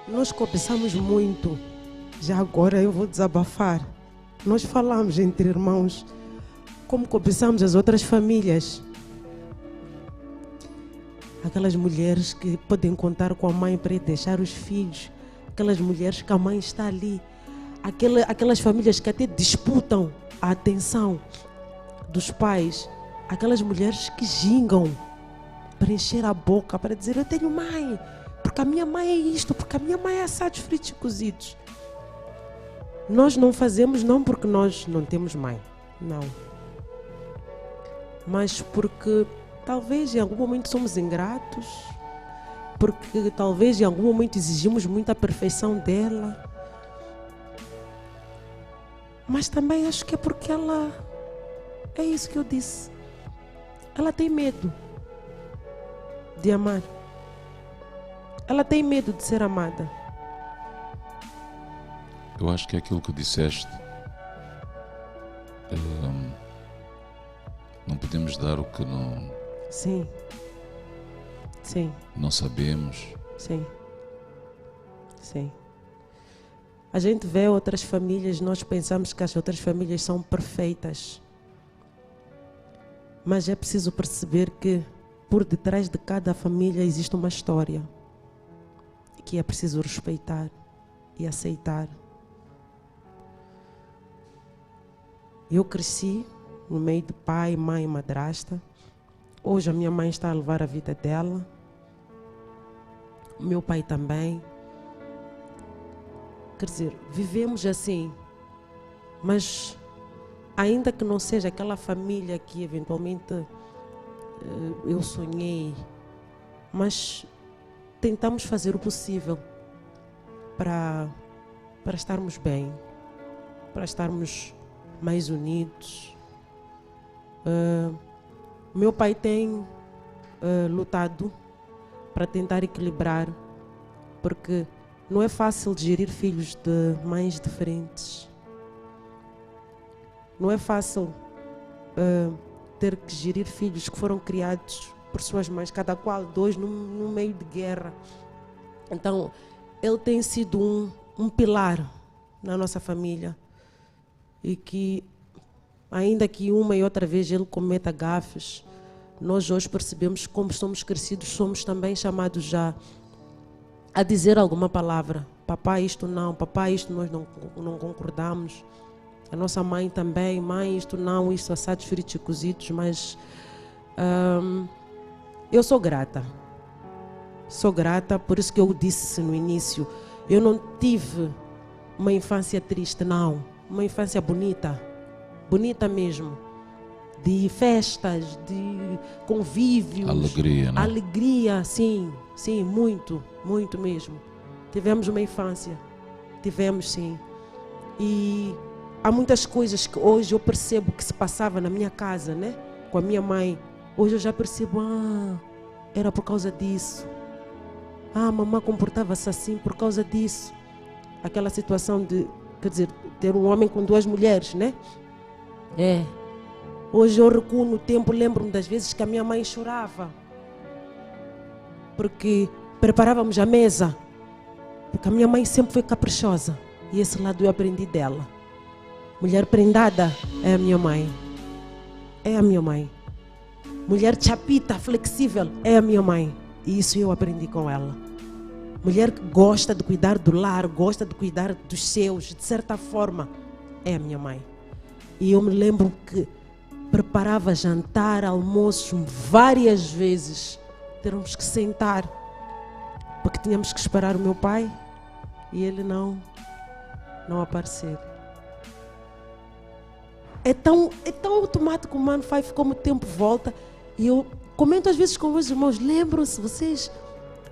Nós cobiçamos muito. Já agora eu vou desabafar. Nós falamos entre irmãos como cobiçamos as outras famílias. Aquelas mulheres que podem contar com a mãe para ir deixar os filhos. Aquelas mulheres que a mãe está ali. Aquelas famílias que até disputam a atenção dos pais. Aquelas mulheres que gingam para encher a boca, para dizer: eu tenho mãe, porque a minha mãe é isto, porque a minha mãe é assados, fritos e cozidos. Nós não fazemos não porque nós não temos mãe, não. Mas porque talvez em algum momento somos ingratos, porque talvez em algum momento exigimos muita perfeição dela. Mas também acho que é porque ela, é isso que eu disse, ela tem medo de amar. Ela tem medo de ser amada. Eu acho que é aquilo que disseste. podemos dar o que não... Sim. Sim. Não sabemos. Sim. Sim. A gente vê outras famílias, nós pensamos que as outras famílias são perfeitas. Mas é preciso perceber que por detrás de cada família existe uma história que é preciso respeitar e aceitar. Eu cresci no meio de pai, mãe e madrasta. Hoje a minha mãe está a levar a vida dela. O meu pai também. Quer dizer, vivemos assim, mas ainda que não seja aquela família que eventualmente eu sonhei, mas tentamos fazer o possível para estarmos bem, para estarmos mais unidos. Meu pai tem lutado para tentar equilibrar, porque não é fácil gerir filhos de mães diferentes. Não é fácil ter que gerir filhos que foram criados por suas mães, cada qual dois no meio de guerra. Então, ele tem sido um pilar na nossa família. E que, ainda que uma e outra vez ele cometa gafes, nós hoje percebemos que, como somos crescidos, somos também chamados já a dizer alguma palavra. Papai, isto não. Papai, isto nós não concordamos. A nossa mãe também. Mãe, isto não. Isto assados fritos e cozidos. Mas eu sou grata. Sou grata, por isso que eu disse no início. Eu não tive uma infância triste, não. Uma infância bonita. Bonita mesmo. De festas, de convívios. Alegria, né? Alegria, sim. Sim, muito, muito mesmo. Tivemos uma infância. Tivemos, sim. E há muitas coisas que hoje eu percebo que se passava na minha casa, né? Com a minha mãe. Hoje eu já percebo, era por causa disso. A mamãe comportava-se assim por causa disso. Aquela situação de, quer dizer, ter um homem com duas mulheres, né? Hoje eu recuo no tempo, lembro-me das vezes que a minha mãe chorava. Porque preparávamos a mesa. Porque a minha mãe sempre foi caprichosa. E esse lado eu aprendi dela. Mulher prendada é a minha mãe. É a minha mãe. Mulher chapita, flexível, é a minha mãe. E isso eu aprendi com ela. Mulher que gosta de cuidar do lar, gosta de cuidar dos seus, de certa forma, é a minha mãe. E eu me lembro que preparava jantar, almoço, várias vezes. Tínhamos que sentar, porque tínhamos que esperar o meu pai e ele não aparecer. É tão automático o Mano Five como o tempo volta. E eu comento às vezes com meus irmãos, lembram-se vocês,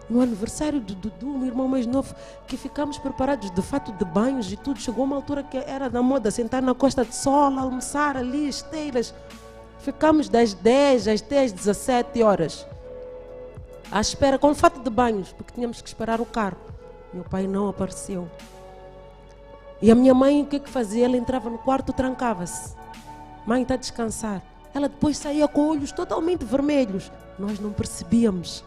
no aniversário do Dudu, meu irmão mais novo, que ficámos preparados de fato de banhos e tudo. Chegou uma altura que era da moda, sentar na Costa de Sol, almoçar ali, esteiras. Ficámos das 10 até as 17 horas. À espera, com fato de banhos, porque tínhamos que esperar o carro. Meu pai não apareceu. E a minha mãe, o que fazia? Ela entrava no quarto, trancava-se. Mãe, está a descansar. Ela depois saía com olhos totalmente vermelhos. Nós não percebíamos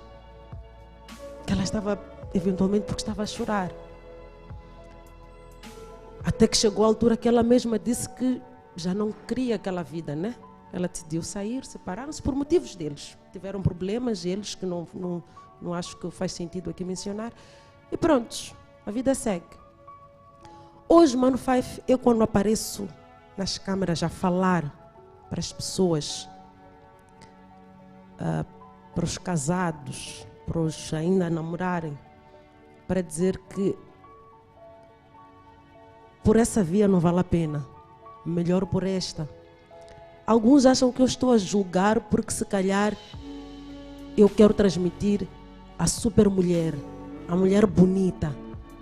que ela estava, eventualmente, porque estava a chorar. Até que chegou a altura que ela mesma disse que já não queria aquela vida, né? Ela decidiu sair, separaram-se por motivos deles. Tiveram problemas, eles, que não acho que faz sentido aqui mencionar. E pronto, a vida segue. Hoje, Mano Five, eu quando apareço nas câmeras a falar para as pessoas, para os casados, para os ainda a namorarem, para dizer que por essa via não vale a pena, melhor por esta. Alguns acham que eu estou a julgar porque se calhar eu quero transmitir a super mulher, a mulher bonita,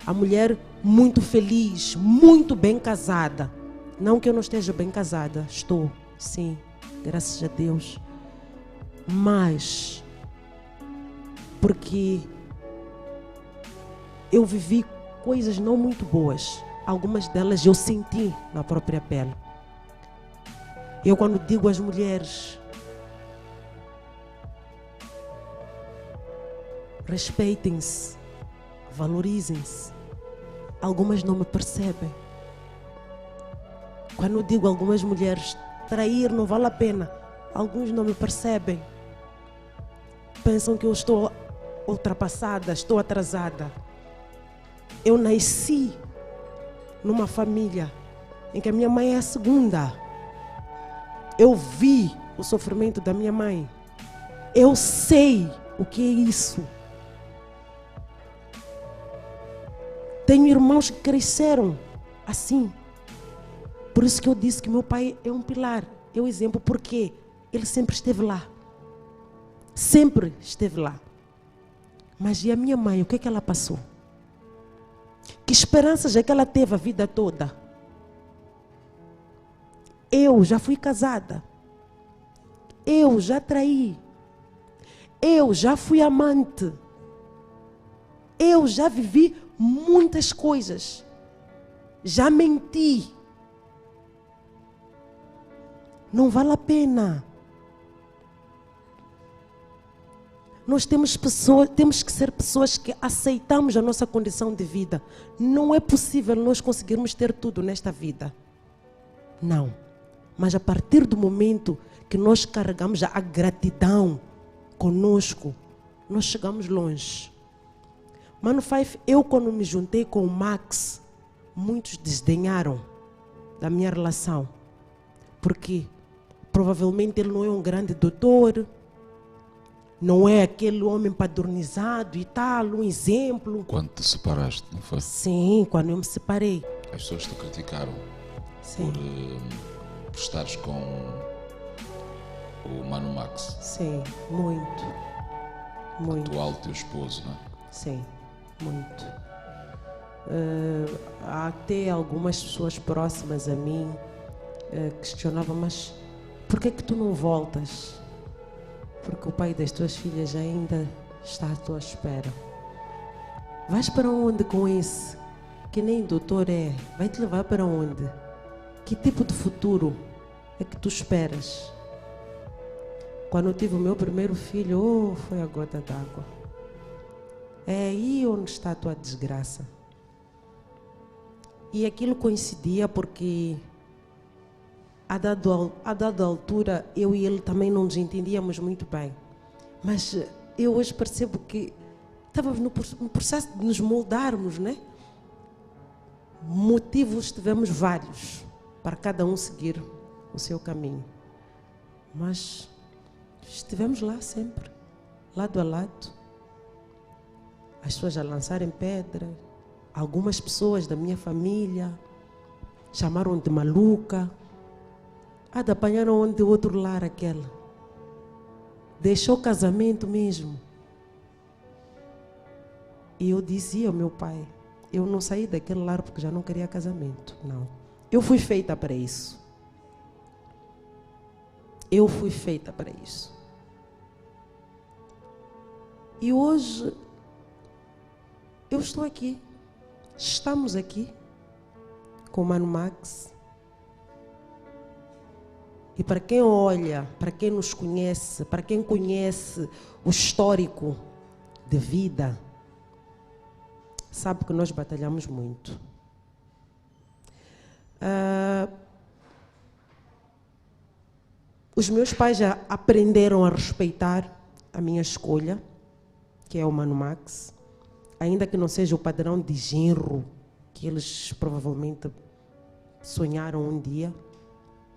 a mulher muito feliz, muito bem casada. Não que eu não esteja bem casada, estou, sim, graças a Deus. Mas porque eu vivi coisas não muito boas. Algumas delas eu senti na própria pele. Eu quando digo às mulheres respeitem-se, valorizem-se. Algumas não me percebem. Quando eu digo a algumas mulheres, trair não vale a pena, alguns não me percebem. Pensam que eu estou ultrapassada, estou atrasada. Eu nasci numa família em que a minha mãe é a segunda. Eu vi o sofrimento da minha mãe. Eu sei o que é isso. Tenho irmãos que cresceram assim. Por isso que eu disse que meu pai é um pilar. É um exemplo porque ele sempre esteve lá. Sempre esteve lá. Mas e a minha mãe, o que é que ela passou? Que esperanças é que ela teve a vida toda? Eu já fui casada. Eu já traí. Eu já fui amante. Eu já vivi muitas coisas. Já menti. Não vale a pena. Nós temos que ser pessoas que aceitamos a nossa condição de vida. Não é possível nós conseguirmos ter tudo nesta vida. Não. Mas a partir do momento que nós carregamos a gratidão conosco, nós chegamos longe. Mano Five, eu quando me juntei com o Max, muitos desdenharam da minha relação. Porque provavelmente ele não é um grande doutor, não é aquele homem padronizado e tal, um exemplo. Quando te separaste, não foi? Sim, quando eu me separei. As pessoas te criticaram. Sim. Por estares com o Mano Max. Sim, muito. Muito. Atual teu esposo, não é? Sim, muito. Há até algumas pessoas próximas a mim questionavam, mas por que tu não voltas? Porque o pai das tuas filhas ainda está à tua espera. Vais para onde com esse? Que nem doutor é. Vai te levar para onde? Que tipo de futuro é que tu esperas? Quando eu tive o meu primeiro filho, foi a gota d'água. É aí onde está a tua desgraça. E aquilo coincidia porque a dada altura, eu e ele também não nos entendíamos muito bem. Mas eu hoje percebo que estávamos no processo de nos moldarmos, né? Motivos tivemos vários para cada um seguir o seu caminho. Mas estivemos lá sempre, lado a lado. As pessoas a lançarem pedra. Algumas pessoas da minha família chamaram de maluca. De apanharam onde do outro lar aquela. Deixou o casamento mesmo. E eu dizia ao meu pai, eu não saí daquele lar porque já não queria casamento. Não. Eu fui feita para isso. Eu fui feita para isso. E hoje eu estou aqui. Estamos aqui com o Mano Max. E para quem olha, para quem nos conhece, para quem conhece o histórico de vida, sabe que nós batalhamos muito. Os meus pais já aprenderam a respeitar a minha escolha, que é o Mano Max, ainda que não seja o padrão de genro que eles provavelmente sonharam um dia,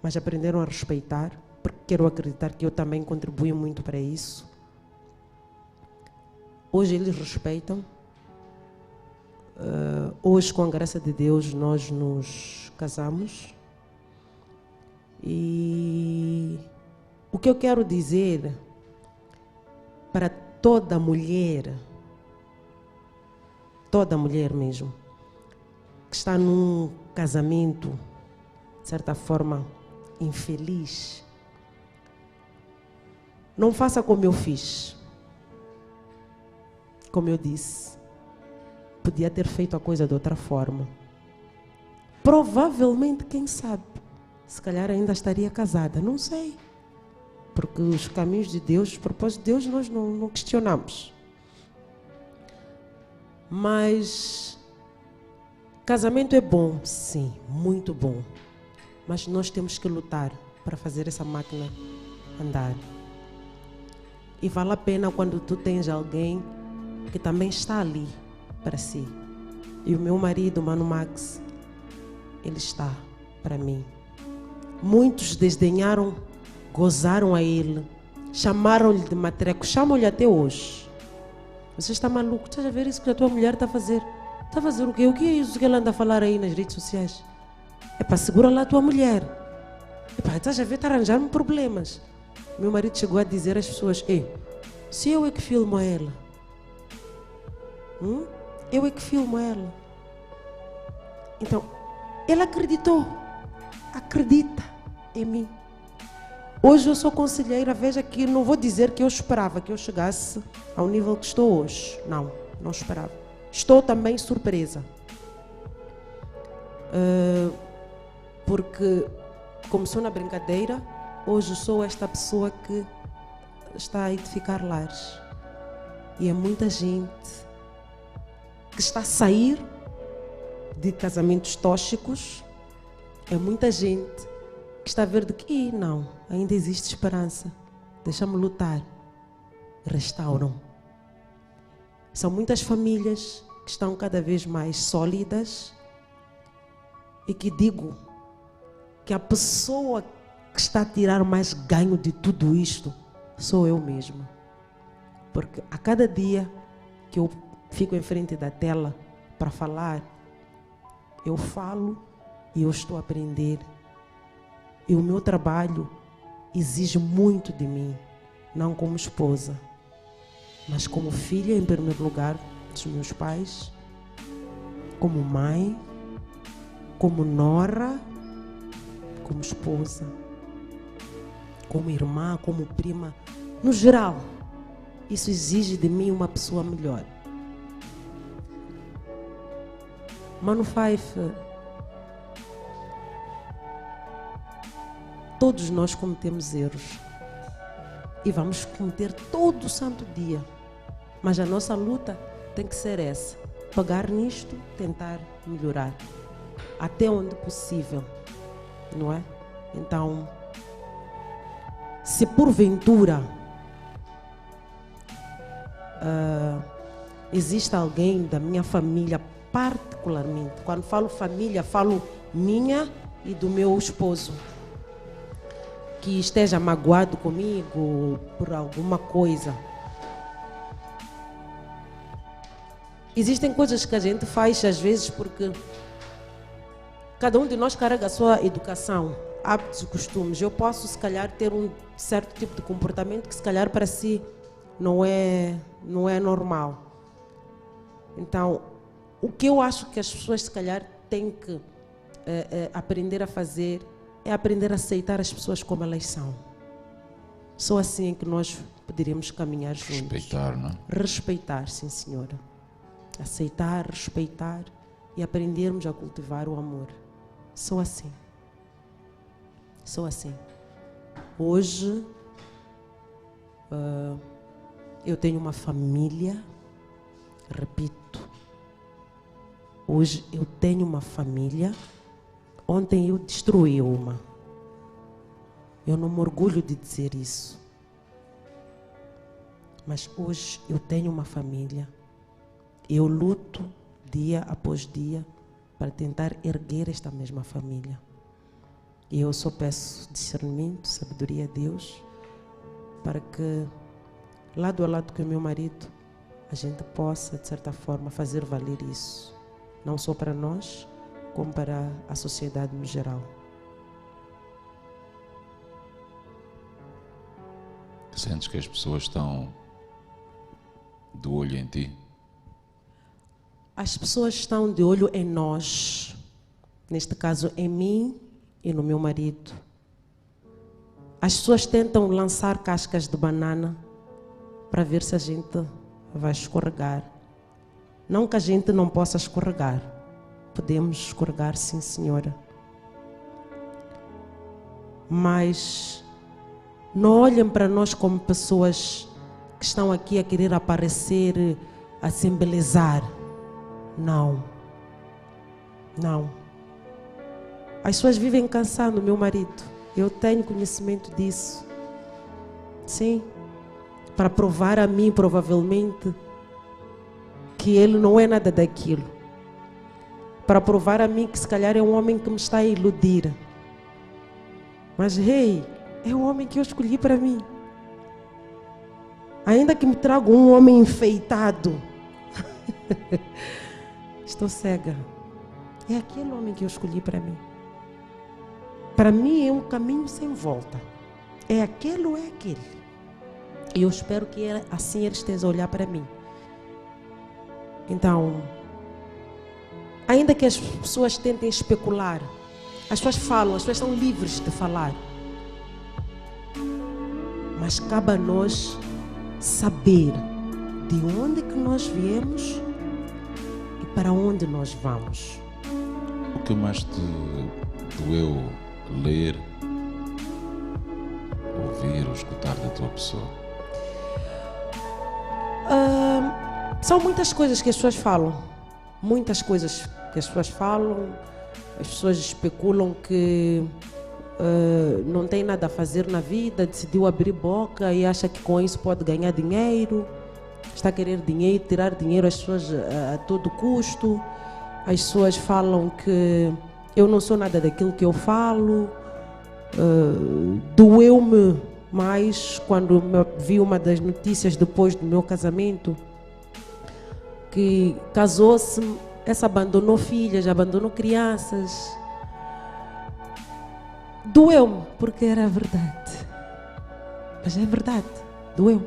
mas aprenderam a respeitar, porque quero acreditar que eu também contribuí muito para isso. Hoje eles respeitam. Hoje, com a graça de Deus, nós nos casamos. E o que eu quero dizer para toda mulher mesmo, que está num casamento, de certa forma, infeliz, não faça como eu fiz. Como eu disse, podia ter feito a coisa de outra forma. Provavelmente, quem sabe, se calhar ainda estaria casada, não sei. Porque os caminhos de Deus, os propósitos de Deus, nós não questionamos. Mas casamento é bom, sim, muito bom. Mas nós temos que lutar para fazer essa máquina andar. E vale a pena quando tu tens alguém que também está ali para si. E o meu marido, Mano Max, ele está para mim. Muitos desdenharam, gozaram a ele, chamaram-lhe de matreco, chamam-lhe até hoje. Você está maluco? Estás a ver isso que a tua mulher está a fazer? Está a fazer o quê? O que é isso que ela anda a falar aí nas redes sociais? É para segurar lá a tua mulher. É para, estás a ver, está a arranjar-me problemas. Meu marido chegou a dizer às pessoas, se eu é que filmo ela, eu é que filmo ela. Então, ele acreditou, acredita em mim. Hoje eu sou conselheira, veja que não vou dizer que eu esperava que eu chegasse ao nível que estou hoje. Não esperava. Estou também surpresa. Porque começou na brincadeira, hoje sou esta pessoa que está a edificar lares. E é muita gente que está a sair de casamentos tóxicos. É muita gente que está a ver de que não, ainda existe esperança. Deixa-me lutar. Restauram. São muitas famílias que estão cada vez mais sólidas e que digo que a pessoa que está a tirar mais ganho de tudo isto sou eu mesma. Porque a cada dia que eu fico em frente da tela para falar, eu falo e eu estou a aprender. E o meu trabalho exige muito de mim, não como esposa, mas como filha em primeiro lugar dos meus pais, como mãe, como nora, como esposa, como irmã, como prima, no geral. Isso exige de mim uma pessoa melhor. Mano Fife, todos nós cometemos erros e vamos cometer todo o santo dia, mas a nossa luta tem que ser essa: pegar nisto, tentar melhorar até onde possível, não é? Então, se porventura existe alguém da minha família, particularmente, quando falo família, falo minha e do meu esposo, que esteja magoado comigo por alguma coisa. Existem coisas que a gente faz às vezes porque cada um de nós carrega a sua educação, hábitos e costumes. Eu posso, se calhar, ter um certo tipo de comportamento que, se calhar, para si não é normal. Então, o que eu acho que as pessoas, se calhar, têm que aprender a fazer é aprender a aceitar as pessoas como elas são. Só assim é que nós poderíamos caminhar juntos. Respeitar, não é? Respeitar, sim, senhora. Aceitar, respeitar e aprendermos a cultivar o amor. Só assim. Só assim. Hoje, eu tenho uma família, repito, hoje eu tenho uma família. Ontem eu destruí uma. Eu não me orgulho de dizer isso. Mas hoje eu tenho uma família. Eu luto dia após dia para tentar erguer esta mesma família. E eu só peço discernimento, sabedoria a Deus, para que, lado a lado com o meu marido, a gente possa, de certa forma, fazer valer isso. Não só para nós, como para a sociedade no geral. Sentes que as pessoas estão de olho em ti? As pessoas estão de olho em nós, neste caso em mim e no meu marido. As pessoas tentam lançar cascas de banana para ver se a gente vai escorregar. Não que a gente não possa escorregar. Podemos escorregar, sim, senhora. Mas não olhem para nós como pessoas que estão aqui a querer aparecer, a se embelezar. Não. Não. As pessoas vivem cansando o meu marido. Eu tenho conhecimento disso. Sim. Para provar a mim, provavelmente, que ele não é nada daquilo. Para provar a mim que se calhar é um homem que me está a iludir. Mas, é o homem que eu escolhi para mim. Ainda que me traga um homem enfeitado. Estou cega. É aquele homem que eu escolhi para mim. Para mim é um caminho sem volta. É aquele ou é aquele. E eu espero que assim ele esteja a olhar para mim. Então, ainda que as pessoas tentem especular, as pessoas falam, as pessoas são livres de falar. Mas cabe a nós saber de onde que nós viemos e para onde nós vamos. O que mais te doeu ler, ouvir ou escutar da tua pessoa? São muitas coisas que as pessoas falam. Muitas coisas que as pessoas falam. As pessoas especulam que não tem nada a fazer na vida, decidiu abrir boca e acha que com isso pode ganhar dinheiro. Está a querer dinheiro, tirar dinheiro às pessoas a todo custo. As pessoas falam que eu não sou nada daquilo que eu falo. Doeu-me mais quando vi uma das notícias depois do meu casamento, que casou-se, essa abandonou filhas, abandonou crianças. Doeu-me, porque era verdade. Mas é verdade, doeu.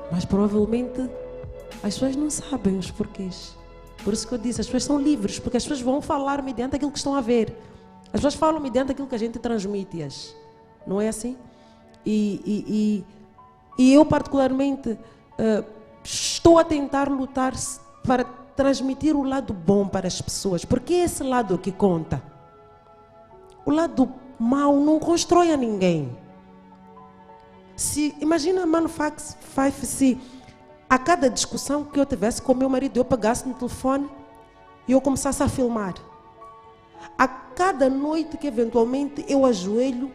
Mas provavelmente as pessoas não sabem os porquês. Por isso que eu disse, as pessoas são livres, porque as pessoas vão falar mediante aquilo que estão a ver. As pessoas falam mediante aquilo que a gente transmite-as. Não é assim? E eu particularmente estou a tentar lutar para transmitir o lado bom para as pessoas, porque é esse lado que conta. O lado mau não constrói a ninguém. Imagina, mano, se a cada discussão que eu tivesse com meu marido, eu pegasse no telefone e eu começasse a filmar. A cada noite que eventualmente eu ajoelho,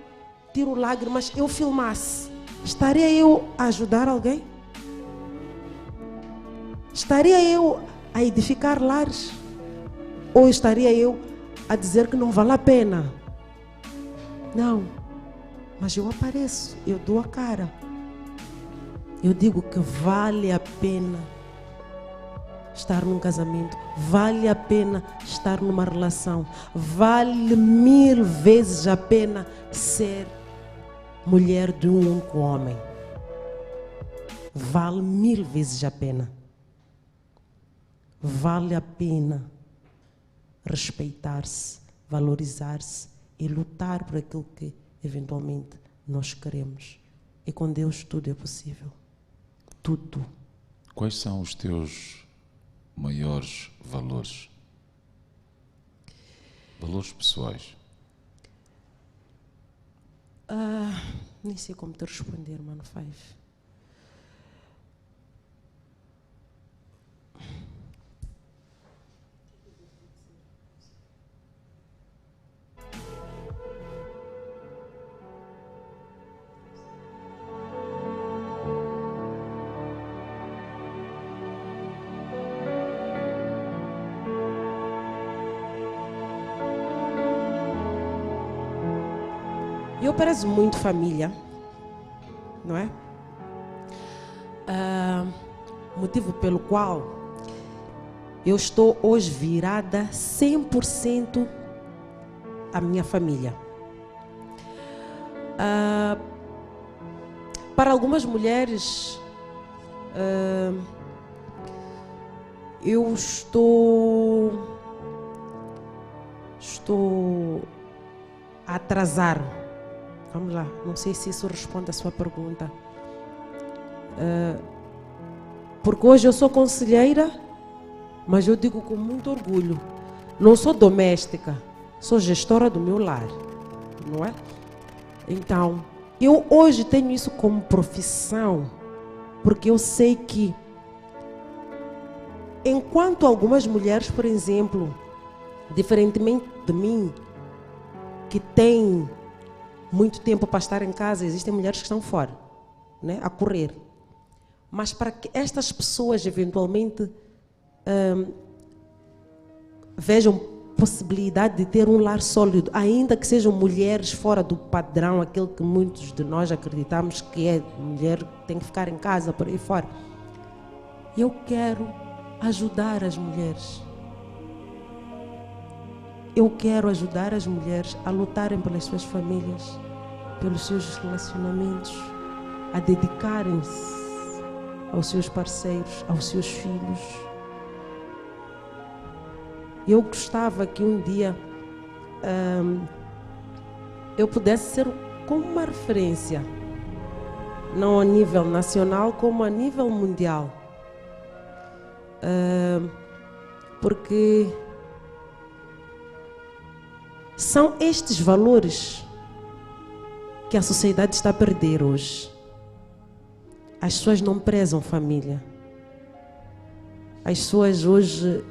tiro lágrimas, eu filmasse. Estaria eu a ajudar alguém? Estaria eu a edificar lares? Ou estaria eu a dizer que não vale a pena? Não. Mas eu apareço, eu dou a cara. Eu digo que vale a pena estar num casamento, vale a pena estar numa relação, vale 1000 vezes a pena ser mulher de um único homem. Vale 1000 vezes a pena. Vale a pena respeitar-se, valorizar-se e lutar por aquilo que eventualmente nós queremos. E com Deus tudo é possível. Tudo. Quais são os teus maiores valores? Valores pessoais? Nem sei como te responder, mano, Five. Eu prezo muito família, não é? Motivo pelo qual eu estou hoje virada 100% à minha família. Para algumas mulheres, eu estou a atrasar. Vamos lá, não sei se isso responde à sua pergunta. Porque hoje eu sou conselheira, mas eu digo com muito orgulho, não sou doméstica, sou gestora do meu lar, não é? Então, eu hoje tenho isso como profissão, porque eu sei que enquanto algumas mulheres, por exemplo, diferentemente de mim, que têm muito tempo para estar em casa, existem mulheres que estão fora, né, a correr. Mas para que estas pessoas eventualmente vejam possibilidade de ter um lar sólido, ainda que sejam mulheres fora do padrão, aquele que muitos de nós acreditamos que é mulher que tem que ficar em casa, por aí fora. Eu quero ajudar as mulheres. Eu quero ajudar as mulheres a lutarem pelas suas famílias, pelos seus relacionamentos, a dedicarem-se aos seus parceiros, aos seus filhos. Eu gostava que um dia eu pudesse ser como uma referência, não a nível nacional, como a nível mundial. Porque são estes valores que a sociedade está a perder hoje. As pessoas não prezam família. As pessoas hoje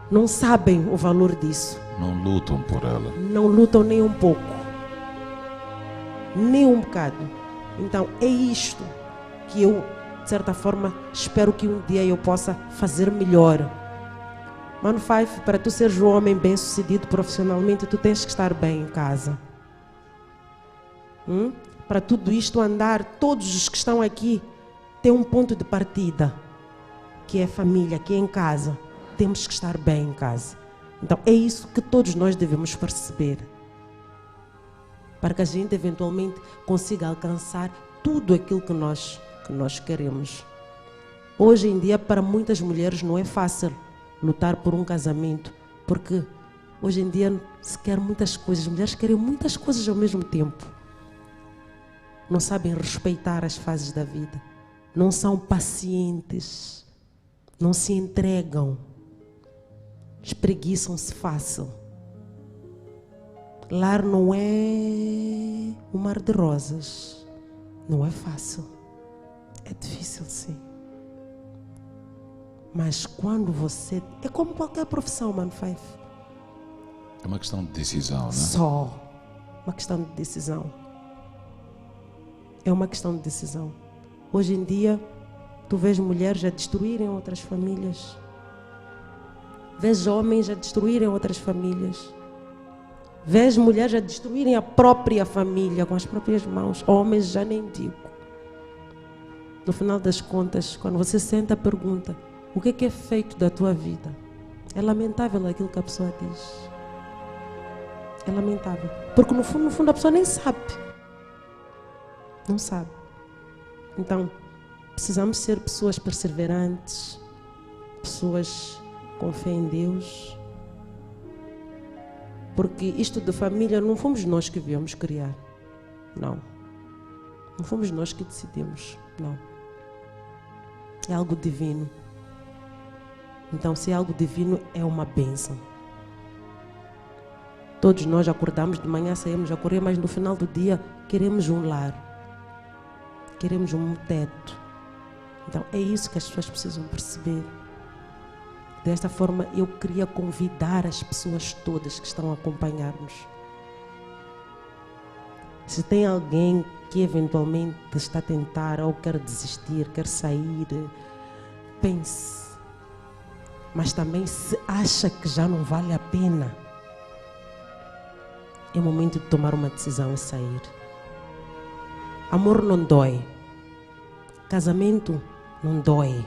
não sabem o valor disso. Não lutam por ela. Não lutam nem um pouco. Nem um bocado. Então é isto que eu, de certa forma, espero que um dia eu possa fazer melhor. Mano Five, para tu seres um homem bem sucedido profissionalmente, tu tens que estar bem em casa. Para tudo isto andar, todos os que estão aqui têm um ponto de partida, que é família, que é em casa. Temos que estar bem em casa. Então é isso que todos nós devemos perceber, para que a gente eventualmente consiga alcançar tudo aquilo que nós queremos. Hoje em dia, para muitas mulheres não é fácil lutar por um casamento, porque hoje em dia se quer muitas coisas, as mulheres querem muitas coisas ao mesmo tempo. Não sabem respeitar as fases da vida, não são pacientes, não se entregam, espreguiçam-se fácil. Lar não é um mar de rosas, não é fácil, é difícil sim. Mas quando você... É como qualquer profissão, Mano Five. É uma questão de decisão, né? Só uma questão de decisão. É uma questão de decisão. Hoje em dia, tu vês mulheres a destruírem outras famílias. Vês homens a destruírem outras famílias. Vês mulheres a destruírem a própria família com as próprias mãos. Homens já nem digo. No final das contas, quando você senta a pergunta: o que é feito da tua vida? É lamentável aquilo que a pessoa diz. É lamentável. Porque no fundo a pessoa nem sabe. Não sabe. Então, precisamos ser pessoas perseverantes, pessoas com fé em Deus. Porque isto de família não fomos nós que viemos criar. Não. Não fomos nós que decidimos. Não. É algo divino. Então, se é algo divino, é uma bênção. Todos nós acordamos de manhã, saímos a correr, mas no final do dia queremos um lar. Queremos um teto. Então, é isso que as pessoas precisam perceber. Desta forma, eu queria convidar as pessoas todas que estão a acompanhar-nos. Se tem alguém que eventualmente está a tentar ou quer desistir, quer sair, pense. Mas também, se acha que já não vale a pena, é o momento de tomar uma decisão e sair. Amor não dói. Casamento não dói.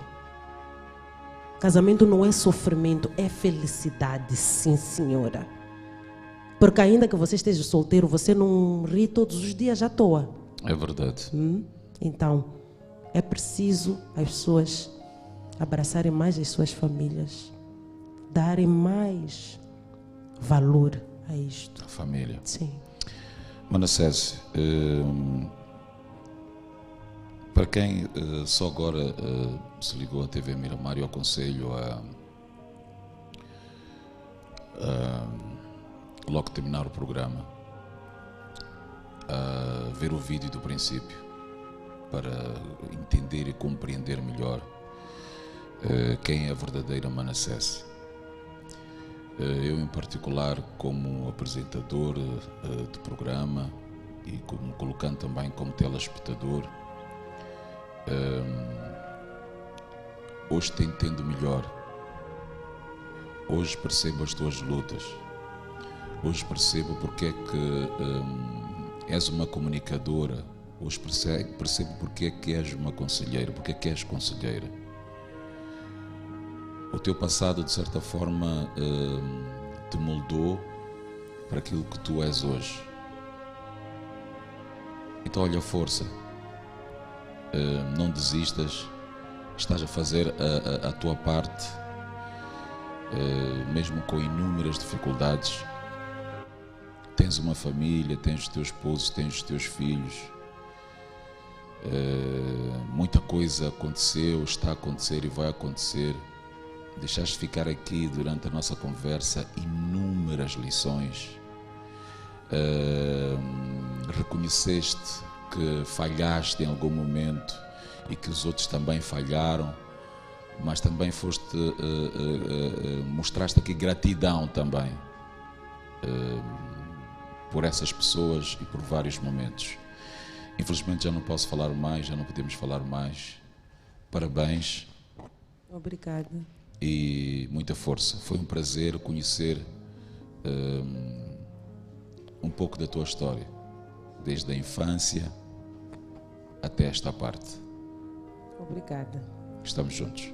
Casamento não é sofrimento, é felicidade, sim senhora. Porque ainda que você esteja solteiro, você não ri todos os dias à toa. É verdade. Então, é preciso as pessoas abraçarem mais as suas famílias, darem mais valor a isto. A família. Sim. Manassés, para quem só agora se ligou à TV Miramar, eu aconselho logo que terminar o programa, a ver o vídeo do princípio, para entender e compreender melhor quem é a verdadeira Manassés. Eu, em particular, como apresentador de programa e como colocando também como telespectador, hoje te entendo melhor. Hoje percebo as tuas lutas. Hoje percebo porque é que és uma comunicadora. Hoje percebo porque é que és uma conselheira, porque é que és conselheira. O teu passado, de certa forma, te moldou para aquilo que tu és hoje. Então, olha, força. Não desistas. Estás a fazer a tua parte, mesmo com inúmeras dificuldades. Tens uma família, tens os teus esposos, tens os teus filhos. Muita coisa aconteceu, está a acontecer e vai acontecer. Deixaste ficar aqui durante a nossa conversa inúmeras lições. Reconheceste que falhaste em algum momento e que os outros também falharam, mas também mostraste aqui gratidão também por essas pessoas e por vários momentos. Infelizmente já não posso falar mais, já não podemos falar mais. Parabéns. Obrigada. E muita força. Foi um prazer conhecer um pouco da tua história, desde a infância até esta parte. Obrigada. Estamos juntos.